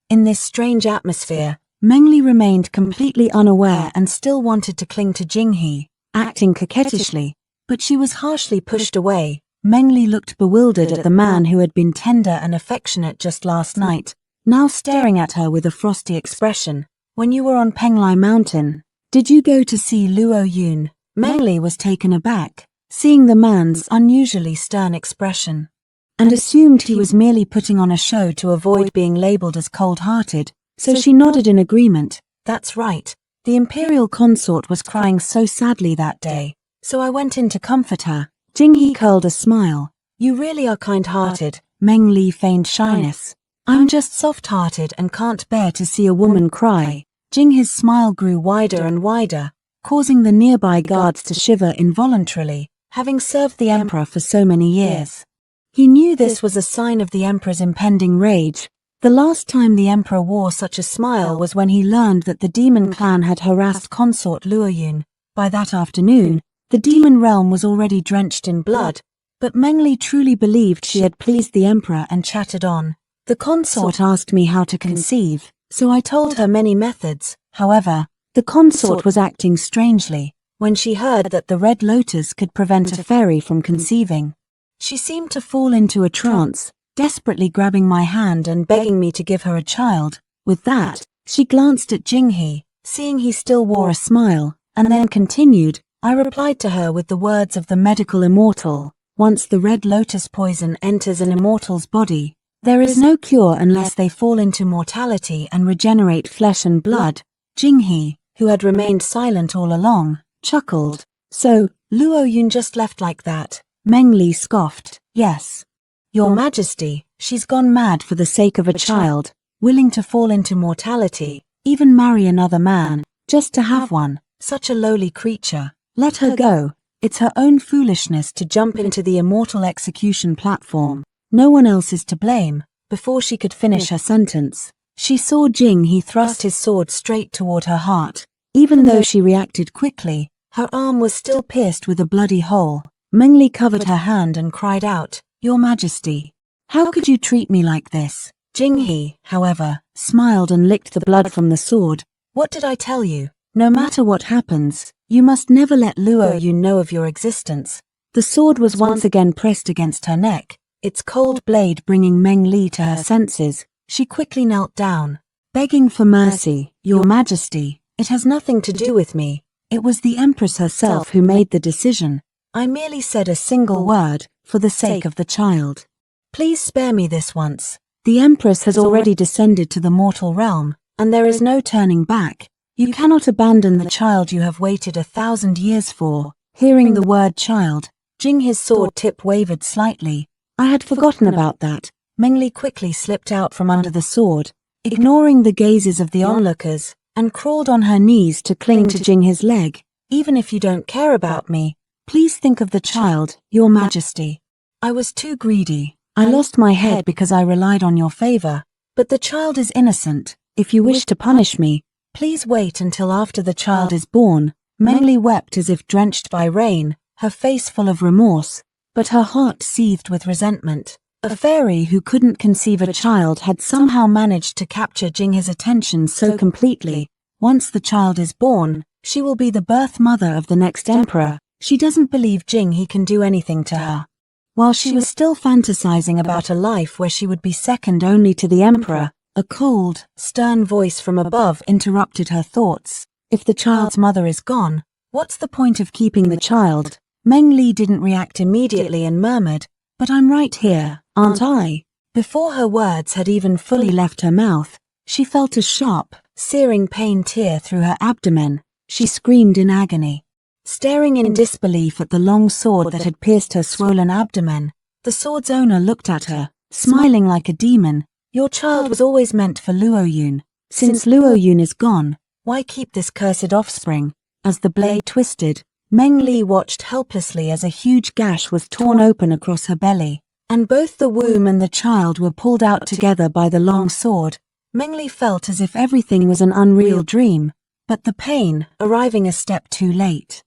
In this strange atmosphere, Mengli remained completely unaware and still wanted to cling to Jinghe, acting coquettishly, but she was harshly pushed away. Mengli looked bewildered at the man who had been tender and affectionate just last night, now staring at her with a frosty expression. "When you were on Penglai Mountain, did you go to see Luo Yun?" Mengli was taken aback, seeing the man's unusually stern expression, and assumed he was merely putting on a show to avoid being labeled as cold-hearted, so she nodded in agreement. "That's right. The imperial consort was crying so sadly that day, so I went in to comfort her." Jinghe curled a smile. "You really are kind-hearted." Mengli feigned shyness. "I'm just soft-hearted and can't bear to see a woman cry." Jinghe's smile grew wider and wider, causing the nearby guards to shiver involuntarily, having served the emperor for so many years. He knew this was a sign of the emperor's impending rage. The last time the emperor wore such a smile was when he learned that the demon clan had harassed consort Luoyun. By that afternoon, the demon realm was already drenched in blood, but Mengli truly believed she had pleased the emperor and chattered on. "The consort asked me how to conceive, so I told her many methods. However, the consort was acting strangely when she heard that the red lotus could prevent a fairy from conceiving. She seemed to fall into a trance, desperately grabbing my hand and begging me to give her a child." With that, she glanced at Jinghe, seeing he still wore a smile. and then continued, I replied to her with the words of the medical immortal, once the red lotus poison enters an immortal's body, there is no cure unless they fall into mortality and regenerate flesh and blood. Jinghe, who had remained silent all along, chuckled. So, Luo Yun just left like that? Meng Li scoffed. Yes. Your Majesty, she's gone mad for the sake of a child, willing to fall into mortality, even marry another man, just to have one, such a lowly creature. Let her go. It's her own foolishness to jump into the immortal execution platform. No one else is to blame. Before she could finish her sentence, she saw Jinghe thrust his sword straight toward her heart. Even though she reacted quickly, her arm was still pierced with a bloody hole. Meng Li covered her hand and cried out, Your Majesty, how could you treat me like this? Jinghe, however, smiled and licked the blood from the sword. What did I tell you? No matter what happens, you must never let Luo Yun know of your existence. The sword was once again pressed against her neck, its cold blade bringing Meng Li to her senses. She quickly knelt down, begging for mercy. Your Majesty, it has nothing to do with me. It was the Empress herself who made the decision. I merely said a single word, for the sake of the child. Please spare me this once. The Empress has already descended to the mortal realm, and there is no turning back. You cannot abandon the child you have waited 1,000 years for. Hearing the word child, Jinghe's sword tip wavered slightly. I had forgotten about that. Meng Li quickly slipped out from under the sword, ignoring the gazes of the onlookers, and crawled on her knees to cling to Jinghe's leg. Even if you don't care about me, please think of the child, Your Majesty. I was too greedy. I lost my head because I relied on your favor. But the child is innocent. If you wish to punish me, please wait until after the child is born. Meng Li wept as if drenched by rain, her face full of remorse, but her heart seethed with resentment. A fairy who couldn't conceive a child had somehow managed to capture Jinghe's attention so completely. Once the child is born, she will be the birth mother of the next emperor. She doesn't believe Jinghe can do anything to her. While she was still fantasizing about a life where she would be second only to the emperor, a cold, stern voice from above interrupted her thoughts. If the child's mother is gone, what's the point of keeping the child? Meng Li didn't react immediately and murmured, But I'm right here, aren't I? Before her words had even fully left her mouth, she felt a sharp, searing pain tear through her abdomen. She screamed in agony. Staring in disbelief at the long sword that had pierced her swollen abdomen, the sword's owner looked at her, smiling like a demon. Your child was always meant for Luo Yun. Since Luo Yun is gone, why keep this cursed offspring? As the blade twisted, Meng Li watched helplessly as a huge gash was torn open across her belly, and both the womb and the child were pulled out together by the long sword. Meng Li felt as if everything was an unreal dream, but the pain, arriving a step too late,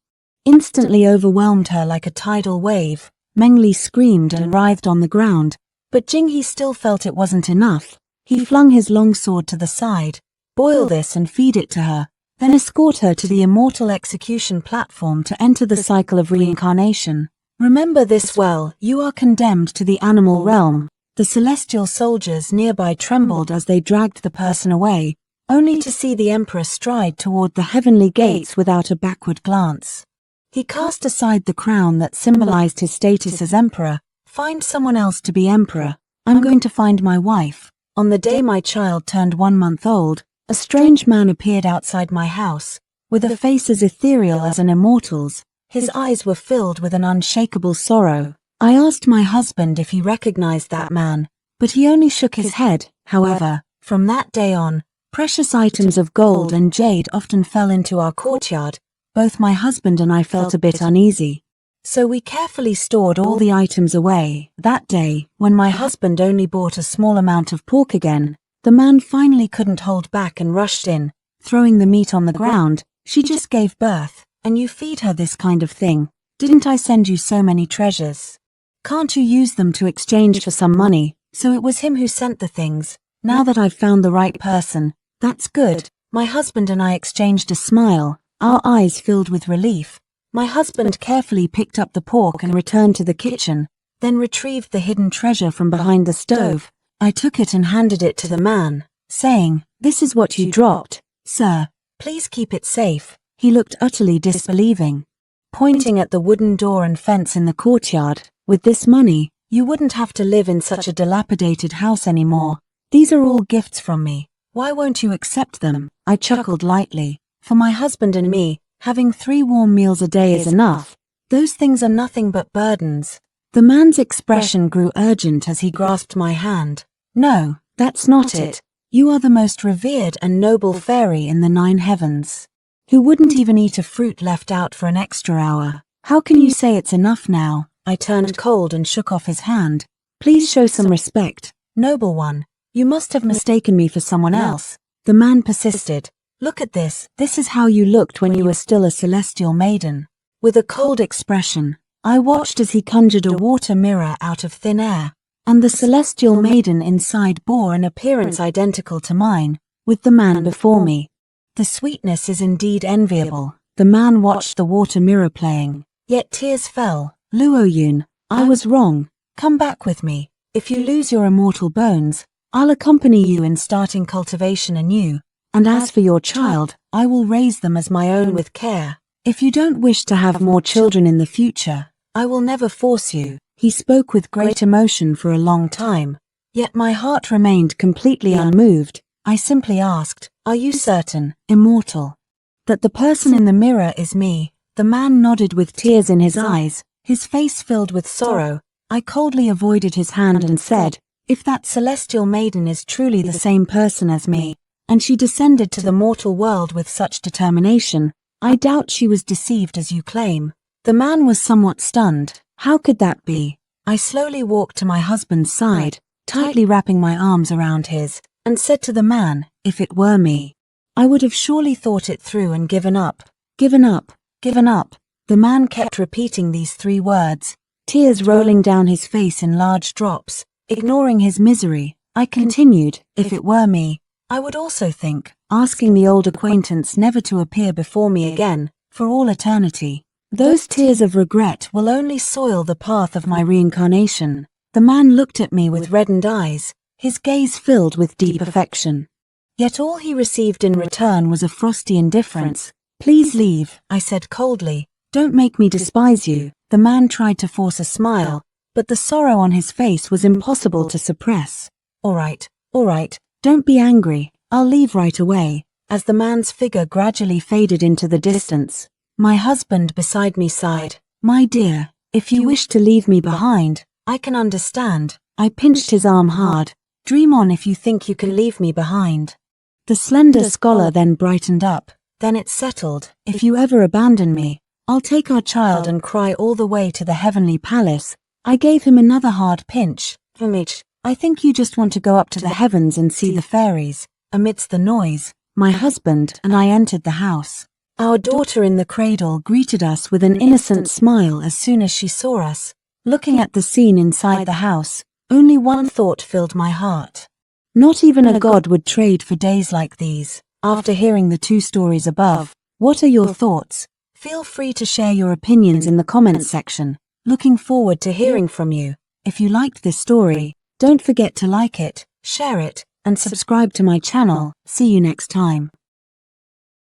instantly overwhelmed her like a tidal wave. Meng Li screamed and writhed on the ground, but Jinghe still felt it wasn't enough. He flung his long sword to the side. Boil this and feed it to her, then escort her to the immortal execution platform to enter the cycle of reincarnation. Remember this well, you are condemned to the animal realm. The celestial soldiers nearby trembled as they dragged the person away, only to see the emperor stride toward the heavenly gates without a backward glance. He cast aside the crown that symbolized his status as emperor. Find someone else to be emperor. I'm going to find my wife. On the day my child turned 1 month old, a strange man appeared outside my house, with a face as ethereal as an immortal's. His eyes were filled with an unshakable sorrow. I asked my husband if he recognized that man, but he only shook his head. However, from that day on, precious items of gold and jade often fell into our courtyard. Both my husband and I felt a bit uneasy, so we carefully stored all the items away. That day, when my husband only bought a small amount of pork again, the man finally couldn't hold back and rushed in, throwing the meat on the ground. She just gave birth, and you feed her this kind of thing. Didn't I send you so many treasures? Can't you use them to exchange for some money? So it was him who sent the things. Now that I've found the right person, that's good. My husband and I exchanged a smile, our eyes filled with relief. My husband carefully picked up the pork and returned to the kitchen, then retrieved the hidden treasure from behind the stove. I took it and handed it to the man, saying, "This is what you dropped. Sir, please keep it safe." He looked utterly disbelieving, pointing at the wooden door and fence in the courtyard. With this money, you wouldn't have to live in such a dilapidated house anymore. These are all gifts from me. Why won't you accept them? I chuckled lightly. For my husband and me, having 3 warm meals a day is enough. Those things are nothing but burdens. The man's expression grew urgent as he grasped my hand. No, that's not it. You are the most revered and noble fairy in the 9 heavens, who wouldn't even eat a fruit left out for an extra hour. How can you say it's enough now? I turned cold and shook off his hand. Please show some respect, noble one. You must have mistaken me for someone else. The man persisted. Look at this. This is how you looked when you were still a celestial maiden. With a cold expression, I watched as he conjured a water mirror out of thin air, and the celestial maiden inside bore an appearance identical to mine, with the man before me. The sweetness is indeed enviable. The man watched the water mirror playing, yet tears fell. Luoyun, I was wrong. Come back with me. If you lose your immortal bones, I'll accompany you in starting cultivation anew, and as for your child, I will raise them as my own with care. If you don't wish to have more children in the future, I will never force you. He spoke with great emotion for a long time, yet my heart remained completely unmoved. I simply asked, are you certain, immortal, that the person in the mirror is me? The man nodded with tears in his eyes, his face filled with sorrow. I coldly avoided his hand and said, if that celestial maiden is truly the same person as me, and she descended to the mortal world with such determination, I doubt she was deceived as you claim. The man was somewhat stunned. How could that be? I slowly walked to my husband's side, tightly wrapping my arms around his, and said to the man, if it were me, I would have surely thought it through and given up. Given up. Given up. The man kept repeating these 3 words, tears rolling down his face in large drops. Ignoring his misery, I continued, if it were me, I would also think, asking the old acquaintance never to appear before me again, for all eternity. Those tears of regret will only soil the path of my reincarnation. The man looked at me with reddened eyes, his gaze filled with deep affection. Yet all he received in return was a frosty indifference. Please leave, I said coldly. Don't make me despise you. The man tried to force a smile, but the sorrow on his face was impossible to suppress. All right, don't be angry, I'll leave right away. As the man's figure gradually faded into the distance, my husband beside me sighed. My dear, if you wish to leave me behind, I can understand. I pinched his arm hard. Dream on if you think you can leave me behind. The slender scholar then brightened up. Then it's settled. If you ever abandon me, I'll take our child and cry all the way to the heavenly palace. I gave him another hard pinch. I think you just want to go up to the heavens and see the fairies. Amidst the noise, my husband and I entered the house. Our daughter in the cradle greeted us with an innocent smile as soon as she saw us. Looking at the scene inside the house, only one thought filled my heart. Not even a god would trade for days like these. After hearing the 2 stories above, what are your thoughts? Feel free to share your opinions in the comments section. Looking forward to hearing from you. If you liked this story, don't forget to like it, share it, and subscribe to my channel. See you next time.